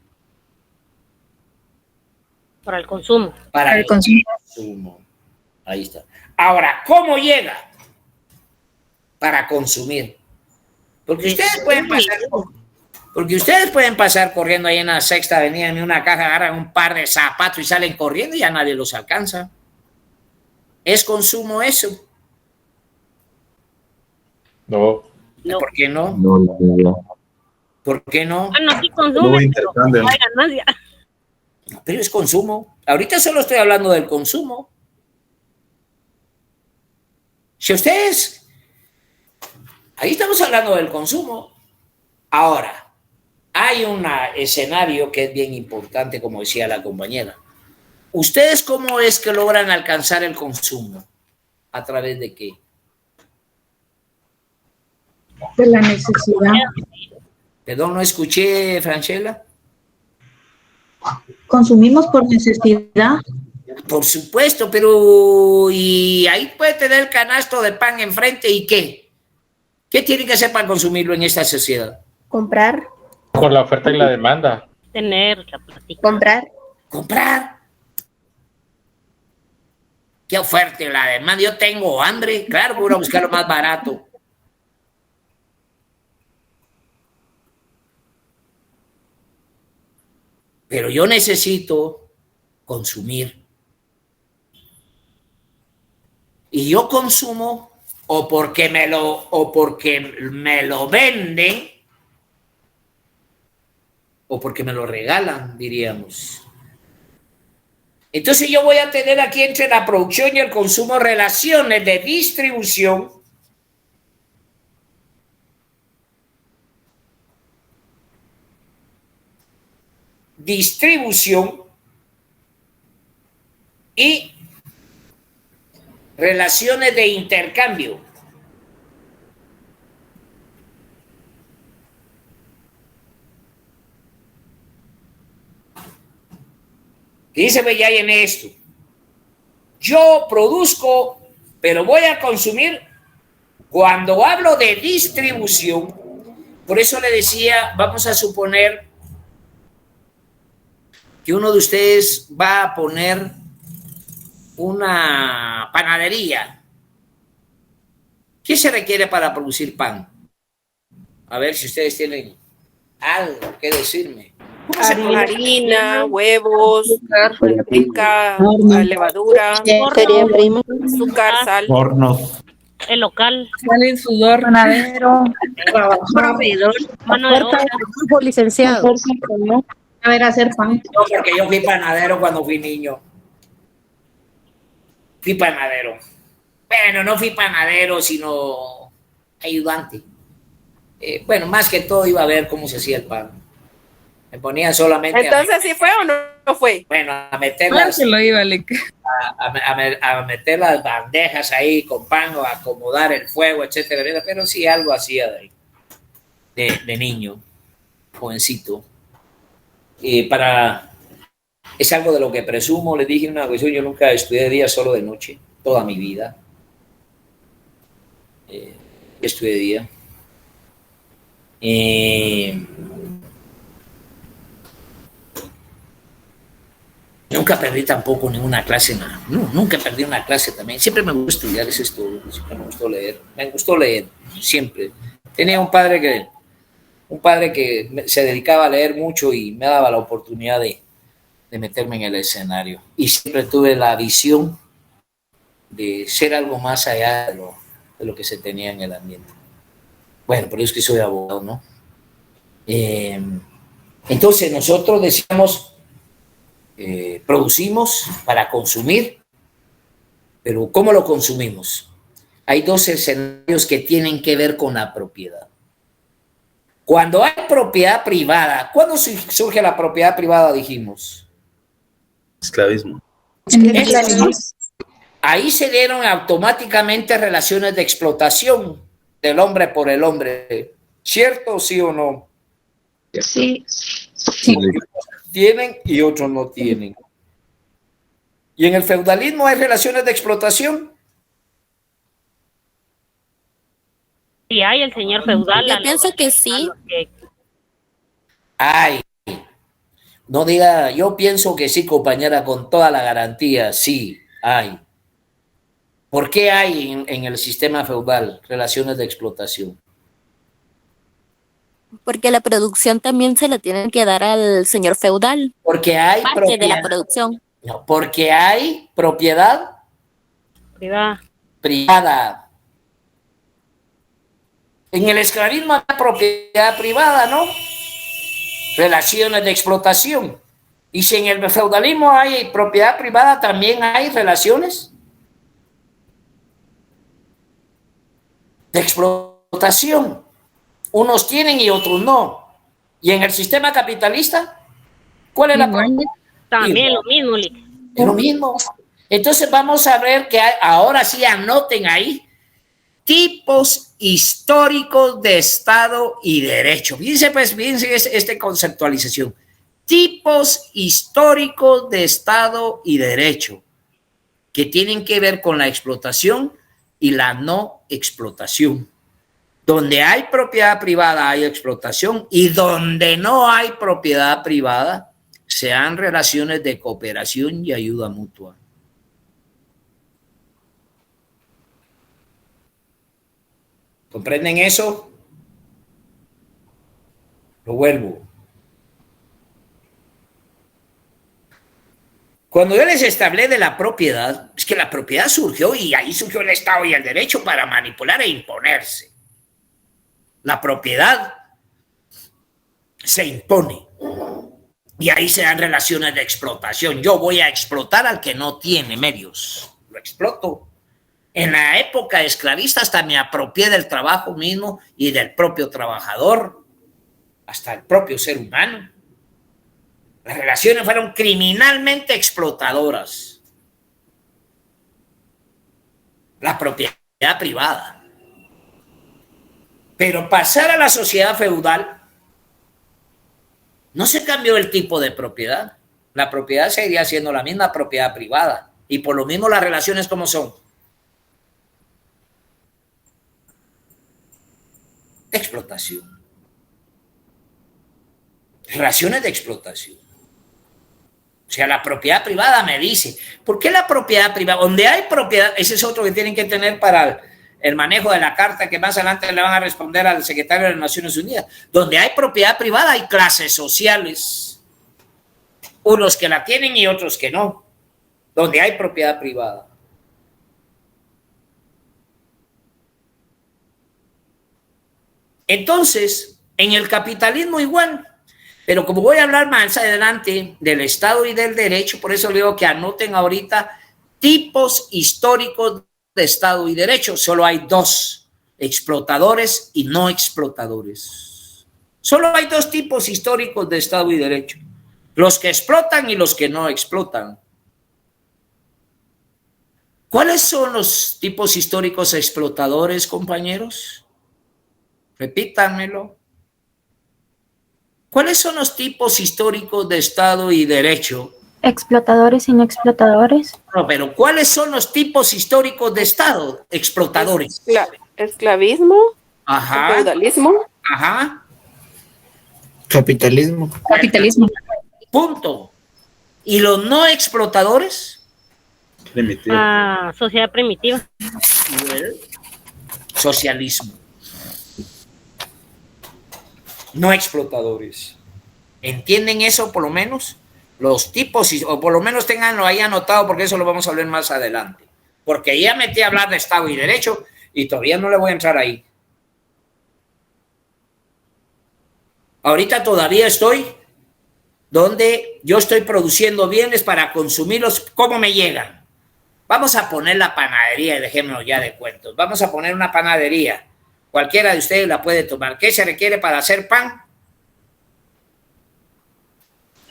Para el consumo. Para el consumo. Ahí está. Ahora, ¿cómo llega? Para consumir. Porque ustedes pueden pasar corriendo ahí en la Sexta Avenida en una caja, agarran un par de zapatos y salen corriendo y ya nadie los alcanza. ¿Es consumo eso? No. ¿Por qué no? ¿Por qué no? Bueno, sí consumen, pero no hay ganancia. Pero es consumo. Ahorita solo estoy hablando del consumo. Si ustedes... Ahí estamos hablando del consumo. Ahora, hay un escenario que es bien importante, como decía la compañera. ¿Ustedes cómo es que logran alcanzar el consumo? ¿A través de qué? De la necesidad. Perdón, no escuché, Franchella. Consumimos por necesidad. Por supuesto, pero y ahí puede tener el canasto de pan enfrente y ¿qué? ¿Qué tiene que hacer para consumirlo en esta sociedad? Comprar. Por la oferta y la demanda. Tener la plática. Comprar. ¿Qué oferta y la demanda? Yo tengo hambre, claro, voy a buscar lo más barato. Pero yo necesito consumir. Y yo consumo o porque me lo venden o porque me lo regalan, diríamos. Entonces yo voy a tener aquí entre la producción y el consumo relaciones de distribución y relaciones de intercambio. ¿Qué dice Bellay en esto? Yo produzco, pero voy a consumir. Cuando hablo de distribución, por eso le decía, vamos a suponer que uno de ustedes va a poner una panadería. ¿Qué se requiere para producir pan? A ver si ustedes tienen algo que decirme. Harina, huevos, manteca, levadura, azúcar, sal. Hornos. El local. Sale el sudor. Panadero. Proveedor. Mano de obra. Licenciado. A ver, hacer pan. No, porque yo fui panadero cuando fui niño. Fui panadero. Bueno, no fui panadero, sino ayudante. Bueno, más que todo iba a ver cómo se hacía el pan. Me ponía solamente... Entonces, ¿sí fue o no fue? Bueno, a meter Claro que lo iba, Lick. a meter las bandejas ahí con pan o a acomodar el fuego, etcétera, pero sí algo hacía de niño, jovencito. Es algo de lo que presumo. Les dije una cuestión, yo nunca estudié de día, solo de noche, toda mi vida. Estudié de día. Nunca perdí tampoco ninguna clase, no, nunca perdí una clase también. Siempre me gustó estudiar, eso es todo. Siempre me gustó leer, siempre. Tenía un padre que se dedicaba a leer mucho y me daba la oportunidad de meterme en el escenario. Y siempre tuve la visión de ser algo más allá de lo que se tenía en el ambiente. Bueno, por eso es que soy abogado, ¿no? Entonces nosotros decíamos, producimos para consumir, pero ¿cómo lo consumimos? Hay dos escenarios que tienen que ver con la propiedad. Cuando hay propiedad privada, ¿cuándo surge la propiedad privada, dijimos? Esclavismo. Ahí se dieron automáticamente relaciones de explotación del hombre por el hombre. ¿Cierto, sí o no? Sí. Tienen y otros no tienen. ¿Y en el feudalismo hay relaciones de explotación? Sí, hay el señor feudal. Yo pienso que sí. Ay, no diga, yo pienso que sí, compañera, con toda la garantía, sí, hay. ¿Por qué hay en el sistema feudal relaciones de explotación? Porque la producción también se la tienen que dar al señor feudal. Porque hay parte propiedad, de la producción. No, porque hay propiedad privada. En el esclavismo hay propiedad privada, ¿no? Relaciones de explotación. Y si en el feudalismo hay propiedad privada, también hay relaciones de explotación. Unos tienen y otros no. Y en el sistema capitalista, ¿cuál es la propiedad? También lo mismo, Lick. Es lo mismo. Entonces vamos a ver que ahora sí anoten ahí tipos históricos de Estado y Derecho. Fíjense, pues, fíjense esta conceptualización. Tipos históricos de Estado y Derecho que tienen que ver con la explotación y la no explotación. Donde hay propiedad privada hay explotación y donde no hay propiedad privada se dan relaciones de cooperación y ayuda mutua. ¿Comprenden eso? Lo vuelvo. Cuando yo les hablé de la propiedad, es que la propiedad surgió y ahí surgió el Estado y el derecho para manipular e imponerse. La propiedad se impone y ahí se dan relaciones de explotación. Yo voy a explotar al que no tiene medios. Lo exploto. En la época esclavista hasta me apropié del trabajo mismo y del propio trabajador, hasta el propio ser humano. Las relaciones fueron criminalmente explotadoras. La propiedad privada. Pero pasar a la sociedad feudal, no se cambió el tipo de propiedad. La propiedad seguiría siendo la misma propiedad privada. Y por lo mismo las relaciones como son. De explotación. Relaciones de explotación. O sea, la propiedad privada me dice, ¿por qué la propiedad privada? Donde hay propiedad, ese es otro que tienen que tener para el manejo de la carta que más adelante le van a responder al secretario de las Naciones Unidas. Donde hay propiedad privada hay clases sociales. Unos que la tienen y otros que no. Donde hay propiedad privada. Entonces, en el capitalismo igual, pero como voy a hablar más adelante del Estado y del Derecho, por eso le digo que anoten ahorita tipos históricos de Estado y Derecho. Solo hay dos, explotadores y no explotadores. Solo hay dos tipos históricos de Estado y Derecho, los que explotan y los que no explotan. ¿Cuáles son los tipos históricos explotadores, compañeros? Repítanmelo. ¿Cuáles son los tipos históricos de Estado y Derecho Explotadores y no explotadores. No, pero ¿cuáles son los tipos históricos de Estado? Explotadores. Esclavismo. Ajá. Feudalismo. Ajá. Capitalismo. Capitalismo. Punto. ¿Y los no explotadores? Ah, sociedad primitiva. Socialismo. No explotadores. ¿Entienden eso por lo menos? Los tipos, o por lo menos tenganlo ahí anotado, porque eso lo vamos a hablar más adelante. Porque ya metí a hablar de Estado y Derecho y todavía no le voy a entrar ahí. Ahorita todavía estoy donde yo estoy produciendo bienes para consumirlos como me llegan. Vamos a poner la panadería y dejémonos ya de cuentos. Vamos a poner una panadería. Cualquiera de ustedes la puede tomar. ¿Qué se requiere para hacer pan?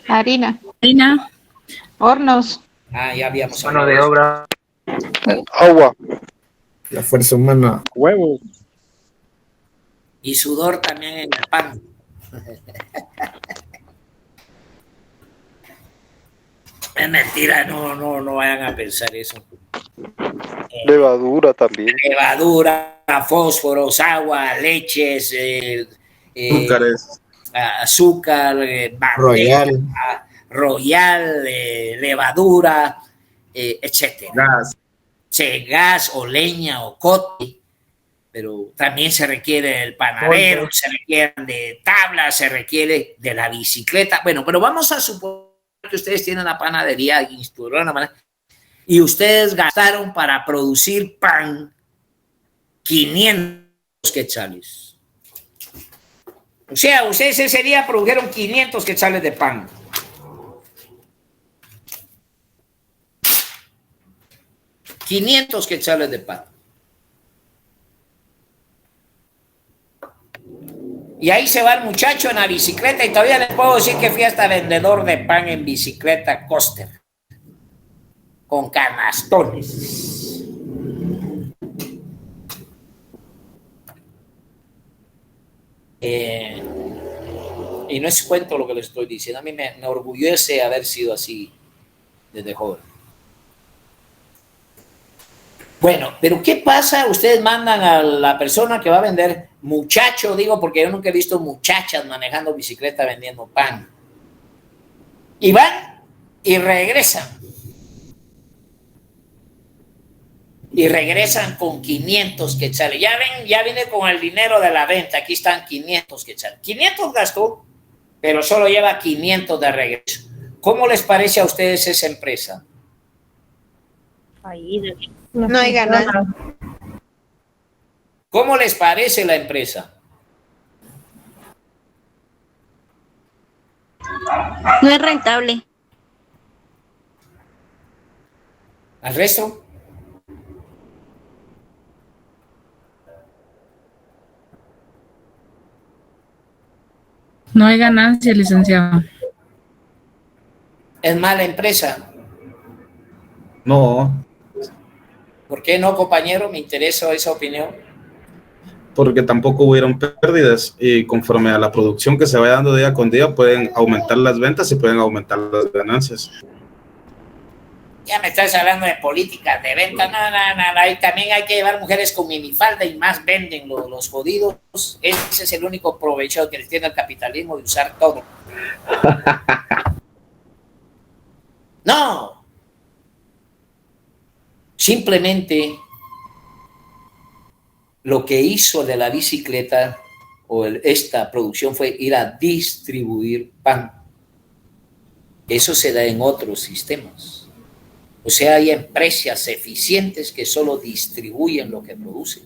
Harina. Harina. Hornos. Ah, ya habíamos Mano de obra. Agua. La fuerza humana. Huevos. Y sudor también en el pan. Es mentira, no vayan a pensar eso. Levadura también. Levadura, fósforos, agua, leches, Azúcares. azúcar, Royal. royal, levadura, etcétera. Gas. Sí, gas o leña o cote, pero también se requiere el panadero, se requiere de tablas, se requiere de la bicicleta. Bueno, pero vamos a suponer que ustedes tienen la panadería y ustedes gastaron para producir pan 500 quetzales. O sea, ustedes ese día produjeron 500 quetzales de pan. $500 quetzales de pan. Y ahí se va el muchacho en la bicicleta y todavía les puedo decir que fui hasta vendedor de pan en bicicleta coaster. Con canastones. Y no es cuento lo que les estoy diciendo. A mí me orgullece haber sido así desde joven. Bueno, pero ¿qué pasa? Ustedes mandan a la persona que va a vender, muchacho, digo, porque yo nunca he visto muchachas manejando bicicleta vendiendo pan. Y van y regresan. Y regresan con 500 quetzales. Ya ven, ya vine con el dinero de la venta. Aquí están 500 quetzales. 500 gastó, pero solo lleva 500 de regreso. ¿Cómo les parece a ustedes esa empresa? Ahí, No hay ganancia. ¿Cómo les parece la empresa? No es rentable. ¿Al resto? No hay ganancia, licenciado. ¿Es mala empresa? No, ¿Por qué no, compañero? Me interesa esa opinión. porque tampoco hubieron pérdidas y conforme a la producción que se vaya dando día con día pueden aumentar las ventas y pueden aumentar las ganancias. Ya me estás hablando de políticas, de venta, no, ahí también hay que llevar mujeres con minifalda y más venden los jodidos. Ese es el único provecho que les tiene el capitalismo de usar todo. No. Simplemente lo que hizo de la bicicleta o esta producción fue ir a distribuir pan. Eso se da en otros sistemas. O sea, hay empresas eficientes que solo distribuyen lo que producen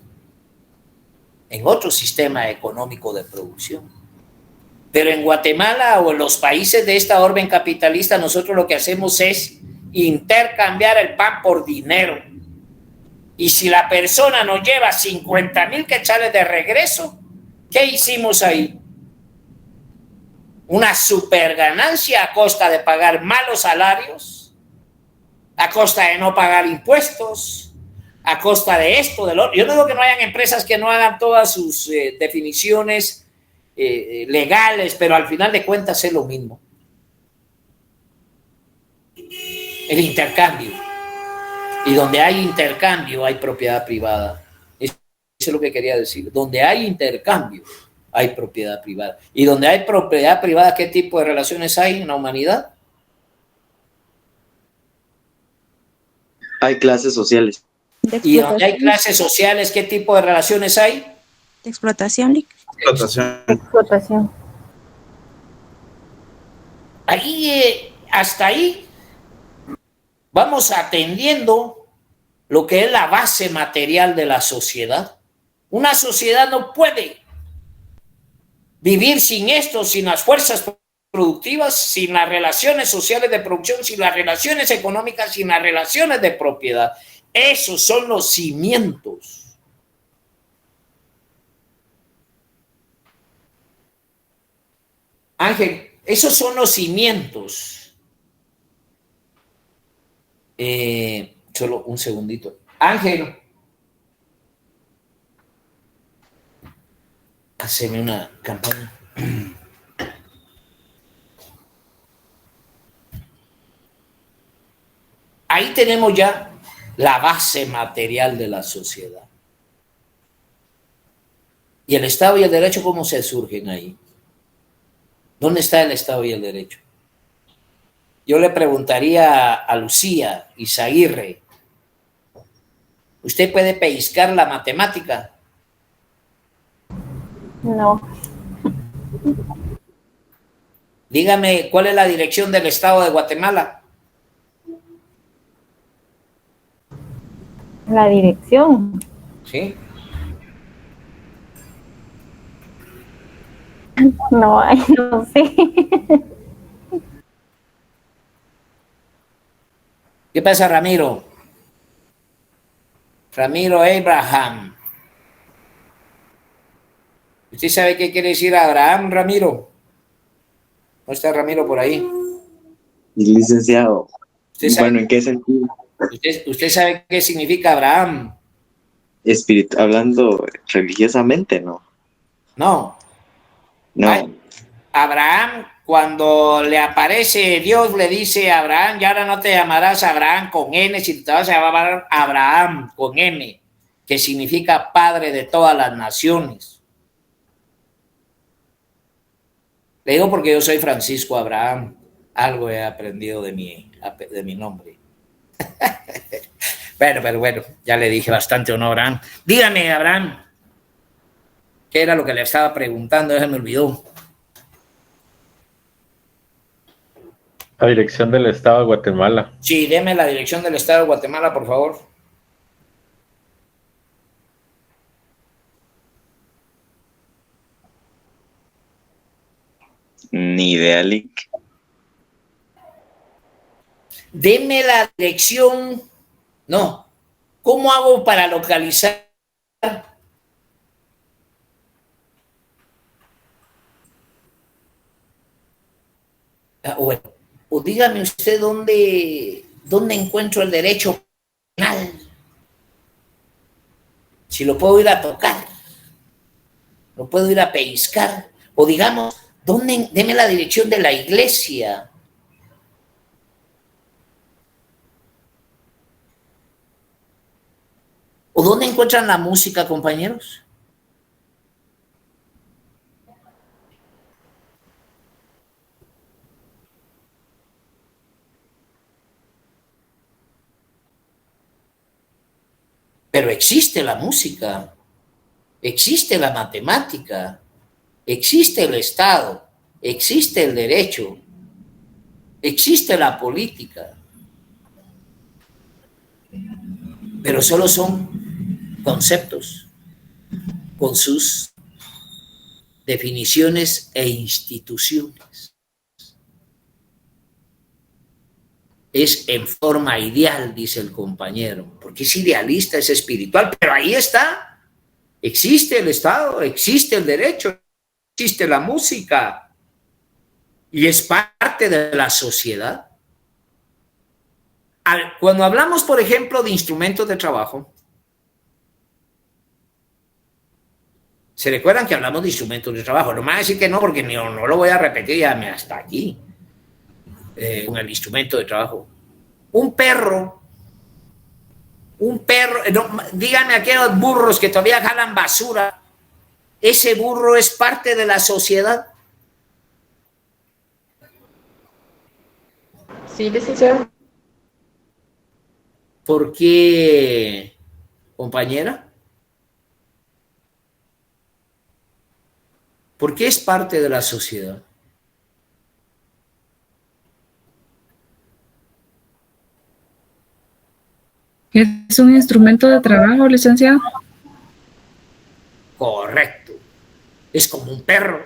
en otro sistema económico de producción. Pero en Guatemala o en los países de esta orden capitalista, nosotros lo que hacemos es intercambiar el pan por dinero. Y si la persona nos lleva 50,000 quetzales de regreso, ¿qué hicimos ahí? Una super ganancia a costa de pagar malos salarios, a costa de no pagar impuestos, a costa de esto, de lo otro. Yo no digo que no hayan empresas que no hagan todas sus definiciones legales, pero al final de cuentas es lo mismo. el intercambio. Y donde hay intercambio hay propiedad privada. Eso es lo que quería decir. Donde hay intercambio hay propiedad privada. Y donde hay propiedad privada, ¿qué tipo de relaciones hay en la humanidad? Hay clases sociales. Y donde hay clases sociales, ¿qué tipo de relaciones hay? De explotación. Explotación. Ahí, hasta ahí, vamos atendiendo lo que es la base material de la sociedad. Una sociedad no puede vivir sin esto, sin las fuerzas productivas, sin las relaciones sociales de producción, sin las relaciones económicas, sin las relaciones de propiedad. Esos son los cimientos. Ángel, esos son los cimientos. Solo un segundito. Ángel, haceme una campaña. Ahí tenemos ya la base material de la sociedad. ¿Y el Estado y el Derecho cómo se surgen ahí? ¿Dónde está el Estado y el Derecho? Yo le preguntaría a Lucía Izaguirre, ¿usted puede pellizcar la matemática? No. Dígame, ¿cuál es la dirección del Estado de Guatemala? La dirección. ¿Sí? No, ay, no sé. ¿Qué pasa, Ramiro? Ramiro Abraham. ¿Usted sabe qué quiere decir Abraham, Ramiro? ¿No está Ramiro por ahí? Licenciado. Bueno, ¿en qué sentido? ¿Usted sabe qué significa Abraham? Hablando religiosamente, ¿no? No. No. Abraham, cuando le aparece Dios, le dice a Abraham, y ahora no te llamarás Abraham con N, si te vas a llamar Abraham con M, que significa padre de todas las naciones. Le digo porque yo soy Francisco Abraham, algo he aprendido de mi nombre. Pero bueno, ya le dije bastante, ¿o no, Abraham? Dígame, Abraham, ¿qué era lo que le estaba preguntando? Se me olvidó. La dirección del Estado de Guatemala. Sí, deme la dirección del Estado de Guatemala, por favor. Ni idea, Lick. Deme la dirección. No. ¿Cómo hago para localizar? Bueno, o dígame usted dónde encuentro el derecho penal. Si lo puedo ir a tocar, lo puedo ir a pellizcar, o digamos, deme la dirección de la iglesia. ¿O dónde encuentran la música, compañeros? Pero existe la música, existe la matemática, existe el Estado, existe el derecho, existe la política. Pero solo son conceptos con sus definiciones e instituciones. Es en forma ideal, dice el compañero, porque es idealista, es espiritual, pero ahí está. Existe el Estado, existe el derecho, existe la música y es parte de la sociedad. Cuando hablamos, por ejemplo, de instrumentos de trabajo, ¿se recuerdan que hablamos de instrumentos de trabajo? No me van a decir que no, porque no lo voy a repetir ya hasta aquí. Con el instrumento de trabajo. Un perro, no, díganme aquellos burros que todavía jalan basura, ¿ese burro es parte de la sociedad? Sí, licenciado. ¿Por qué, compañera? ¿Por qué es parte de la sociedad? Es un instrumento de trabajo, licenciado. Correcto. Es como un perro.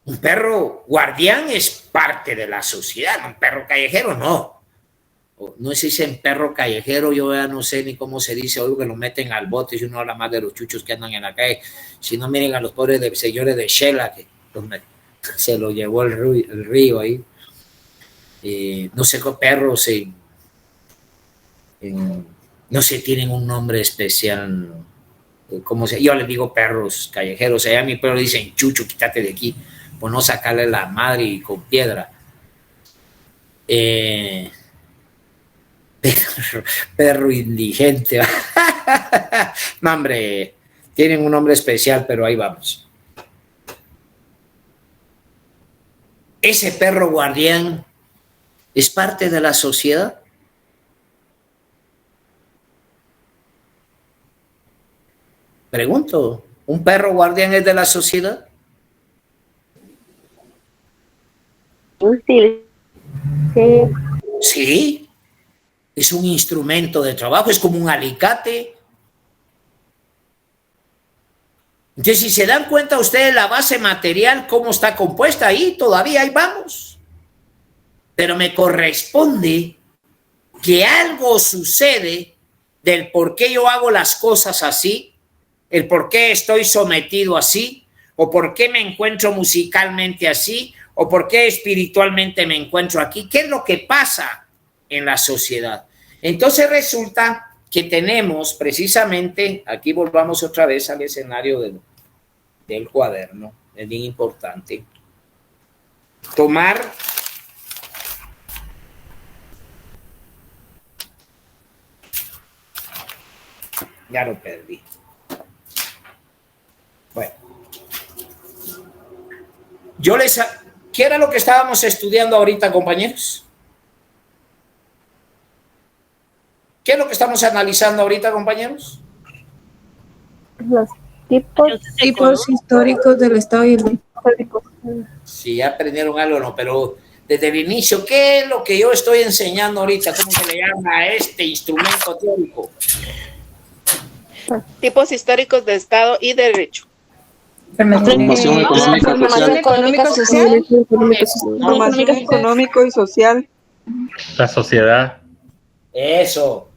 Un perro guardián es parte de la sociedad, un perro callejero no. No sé si dicen perro callejero, yo ya no sé ni cómo se dice, hoy que lo meten al bote, si uno habla más de los chuchos que andan en la calle, si no miren a los pobres señores de Shela, que se lo llevó el río ahí. No sé qué perros no sé, tienen un nombre especial, como yo les digo perros callejeros, allá a mi perro le dicen chucho, quítate de aquí, por no sacarle la madre y con piedra. Perro indigente. No, hombre, tienen un nombre especial, pero ahí vamos. Ese perro guardián es parte de la sociedad. Pregunto, ¿un perro guardián es de la sociedad? Sí. Sí. Es un instrumento de trabajo, es como un alicate. Entonces, si se dan cuenta ustedes la base material, cómo está compuesta ahí, todavía ahí vamos. Pero me corresponde que algo sucede del por qué yo hago las cosas así, el por qué estoy sometido así, o por qué me encuentro musicalmente así, o por qué espiritualmente me encuentro aquí. ¿Qué es lo que pasa en la sociedad? Entonces resulta que tenemos precisamente, aquí volvamos otra vez al escenario del cuaderno, es bien importante, tomar ya lo perdí. Bueno, ¿qué era lo que estábamos estudiando ahorita, compañeros? ¿Qué es lo que estamos analizando ahorita, compañeros? Los tipos históricos del Estado y el... Si ya aprendieron algo, no, pero desde el inicio, ¿qué es lo que yo estoy enseñando ahorita? ¿Cómo se le llama a este instrumento teórico? Tipos históricos de Estado y Derecho. Formación económica social. Formación económico y social. La sociedad. Eso.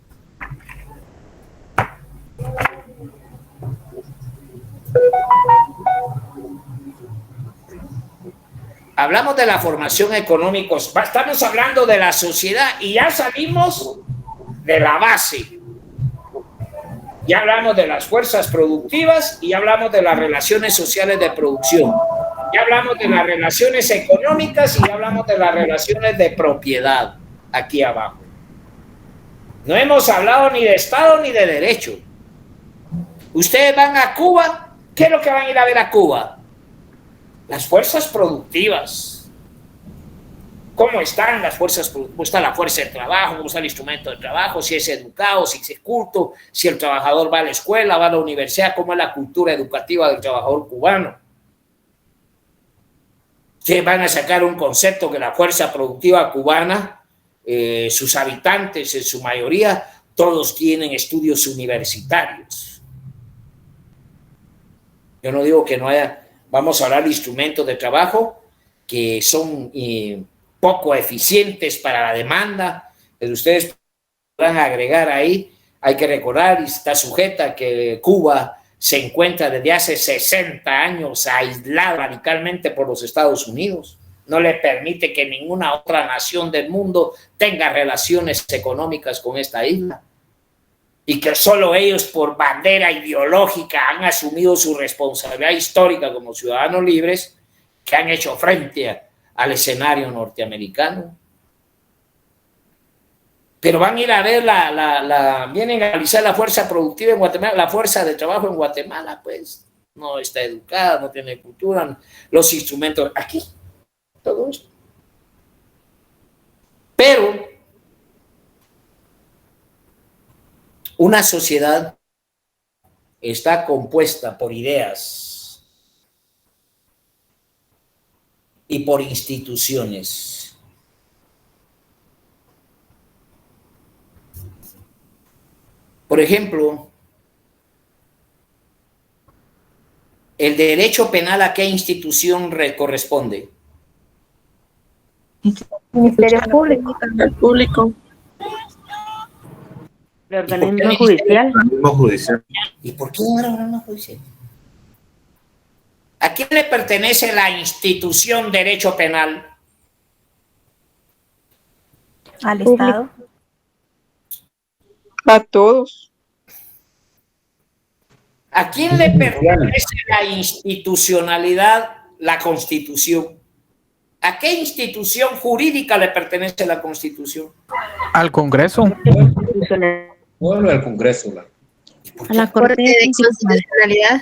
Hablamos de la formación económica, estamos hablando de la sociedad y ya salimos de la base. Ya hablamos de las fuerzas productivas y ya hablamos de las relaciones sociales de producción. Ya hablamos de las relaciones económicas y ya hablamos de las relaciones de propiedad aquí abajo. No hemos hablado ni de Estado ni de Derecho. Ustedes van a Cuba, ¿qué es lo que van a ir a ver a Cuba? Las fuerzas productivas. ¿Cómo están las fuerzas? ¿Cómo está la fuerza de trabajo? ¿Cómo está el instrumento de trabajo? Si es educado, si es culto, si el trabajador va a la escuela, va a la universidad, ¿cómo es la cultura educativa del trabajador cubano? Que van a sacar un concepto que la fuerza productiva cubana, sus habitantes en su mayoría, todos tienen estudios universitarios. Yo no digo que no haya, vamos a hablar de instrumentos de trabajo que son poco eficientes para la demanda, pero ustedes podrán agregar ahí, hay que recordar y está sujeta que Cuba se encuentra desde hace 60 años aislada radicalmente por los Estados Unidos. No le permite que ninguna otra nación del mundo tenga relaciones económicas con esta isla. Y que solo ellos por bandera ideológica han asumido su responsabilidad histórica como ciudadanos libres que han hecho frente al escenario norteamericano. Pero van a ir a ver vienen a analizar la fuerza productiva en Guatemala, la fuerza de trabajo en Guatemala, pues no está educada, no tiene cultura, los instrumentos, aquí, todo esto. Pero una sociedad está compuesta por ideas y por instituciones. Por ejemplo, el derecho penal, ¿a qué institución corresponde? Ministerio Público. El público. El organismo judicial. ¿Y por qué un organismo judicial? ¿A quién le pertenece la institución derecho penal? Al Estado. A todos. ¿A quién le pertenece la institucionalidad, la Constitución? ¿A qué institución jurídica le pertenece la Constitución? Al Congreso. Bueno, al Congreso. A la Corte de Constitucionalidad.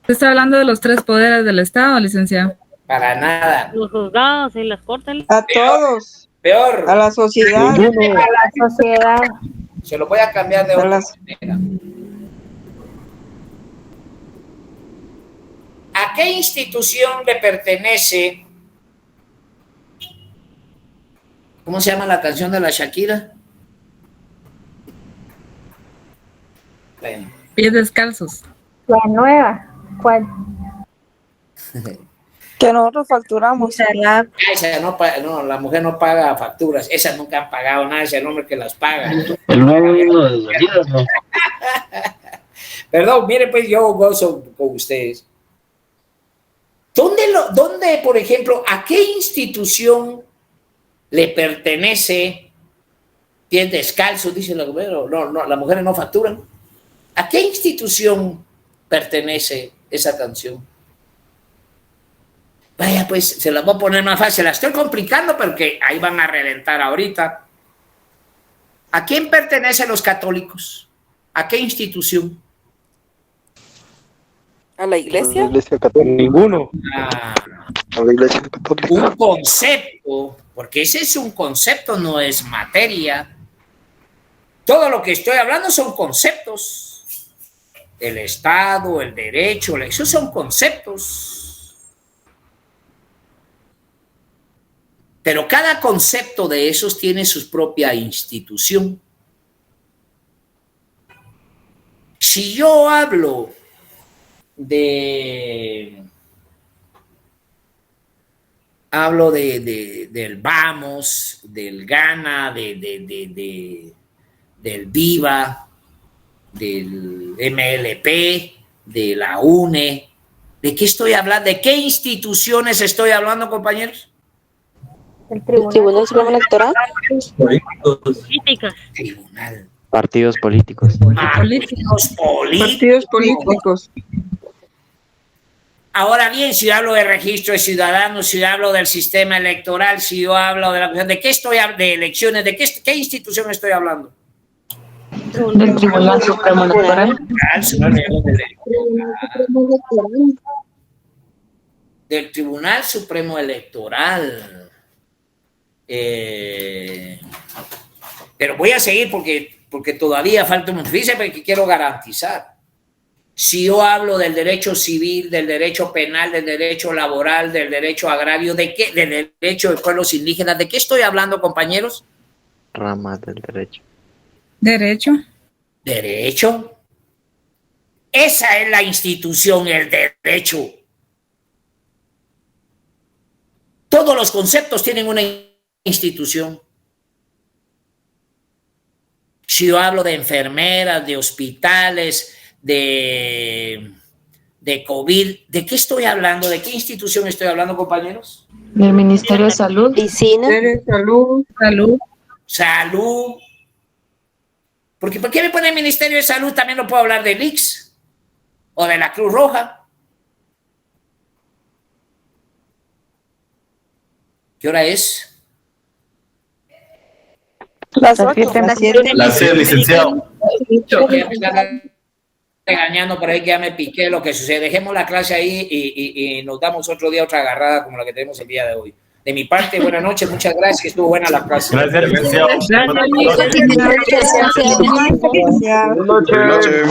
¿Usted está hablando de los 3 poderes del Estado, licenciado? Para nada. Los juzgados y las cortes. A todos. Peor. A la sociedad. A la sociedad. Se lo voy a cambiar de otra manera. ¿A qué institución le pertenece? ¿Cómo se llama la canción de la Shakira? Bueno. Pies descalzos. La nueva. ¿Cuál? Que nosotros facturamos. Esa no, la mujer no paga facturas. Esas nunca han pagado nada, es el hombre que las paga. El nuevo himno de Dolidas, ¿no? Perdón, mire, pues yo gozo con ustedes. ¿Dónde, por ejemplo, a qué institución le pertenece pies descalzos? Dice la mujer. No, las mujeres no facturan. ¿A qué institución pertenece esa canción? Vaya, pues se las voy a poner más fácil. La estoy complicando porque ahí van a reventar ahorita. ¿A quién pertenecen los católicos? ¿A qué institución? ¿A la iglesia? La iglesia católica. Ninguno. A la iglesia católica. Un concepto, porque ese es un concepto, no es materia. Todo lo que estoy hablando son conceptos. El Estado, el derecho, esos son conceptos. Pero cada concepto de esos tiene su propia institución. Si yo hablo del Vamos, del Gana, del Viva, del MLP, de la UNE, ¿de qué estoy hablando? ¿De qué instituciones estoy hablando, compañeros? El Tribunal Supremo Electoral. Políticas. Tribunal. Partidos políticos. Partidos políticos. Ahora bien, si yo hablo de registro de ciudadanos, si yo hablo del sistema electoral, si yo hablo de la cuestión, ¿de qué estoy hablando? De elecciones, ¿de qué institución estoy hablando? Del Tribunal Supremo Electoral. Del Tribunal Supremo Electoral. Pero voy a seguir porque todavía falta un dice porque quiero garantizar. Si yo hablo del derecho civil, del derecho penal, del derecho laboral, del derecho agrario, ¿de qué? Del derecho de pueblos indígenas, ¿de qué estoy hablando, compañeros? Ramas del derecho. Derecho. Derecho. Esa es la institución, el derecho. Todos los conceptos tienen una institución. Si yo hablo de enfermeras, de hospitales, de COVID, ¿de qué estoy hablando? ¿De qué institución estoy hablando, compañeros? Del Ministerio de Salud. Piscina. Salud. Porque ¿por qué me pone el Ministerio de Salud? También no puedo hablar del ICS o de la Cruz Roja. ¿Qué hora es? Las Las 8. siete. Las 6, licenciado. Regañando por ahí que ya me piqué lo que sucede. Dejemos la clase ahí y nos damos otro día otra agarrada como la que tenemos el día de hoy. De mi parte, buenas noches, muchas gracias, estuvo buena la clase. Gracias, licenciado. Buenas noches.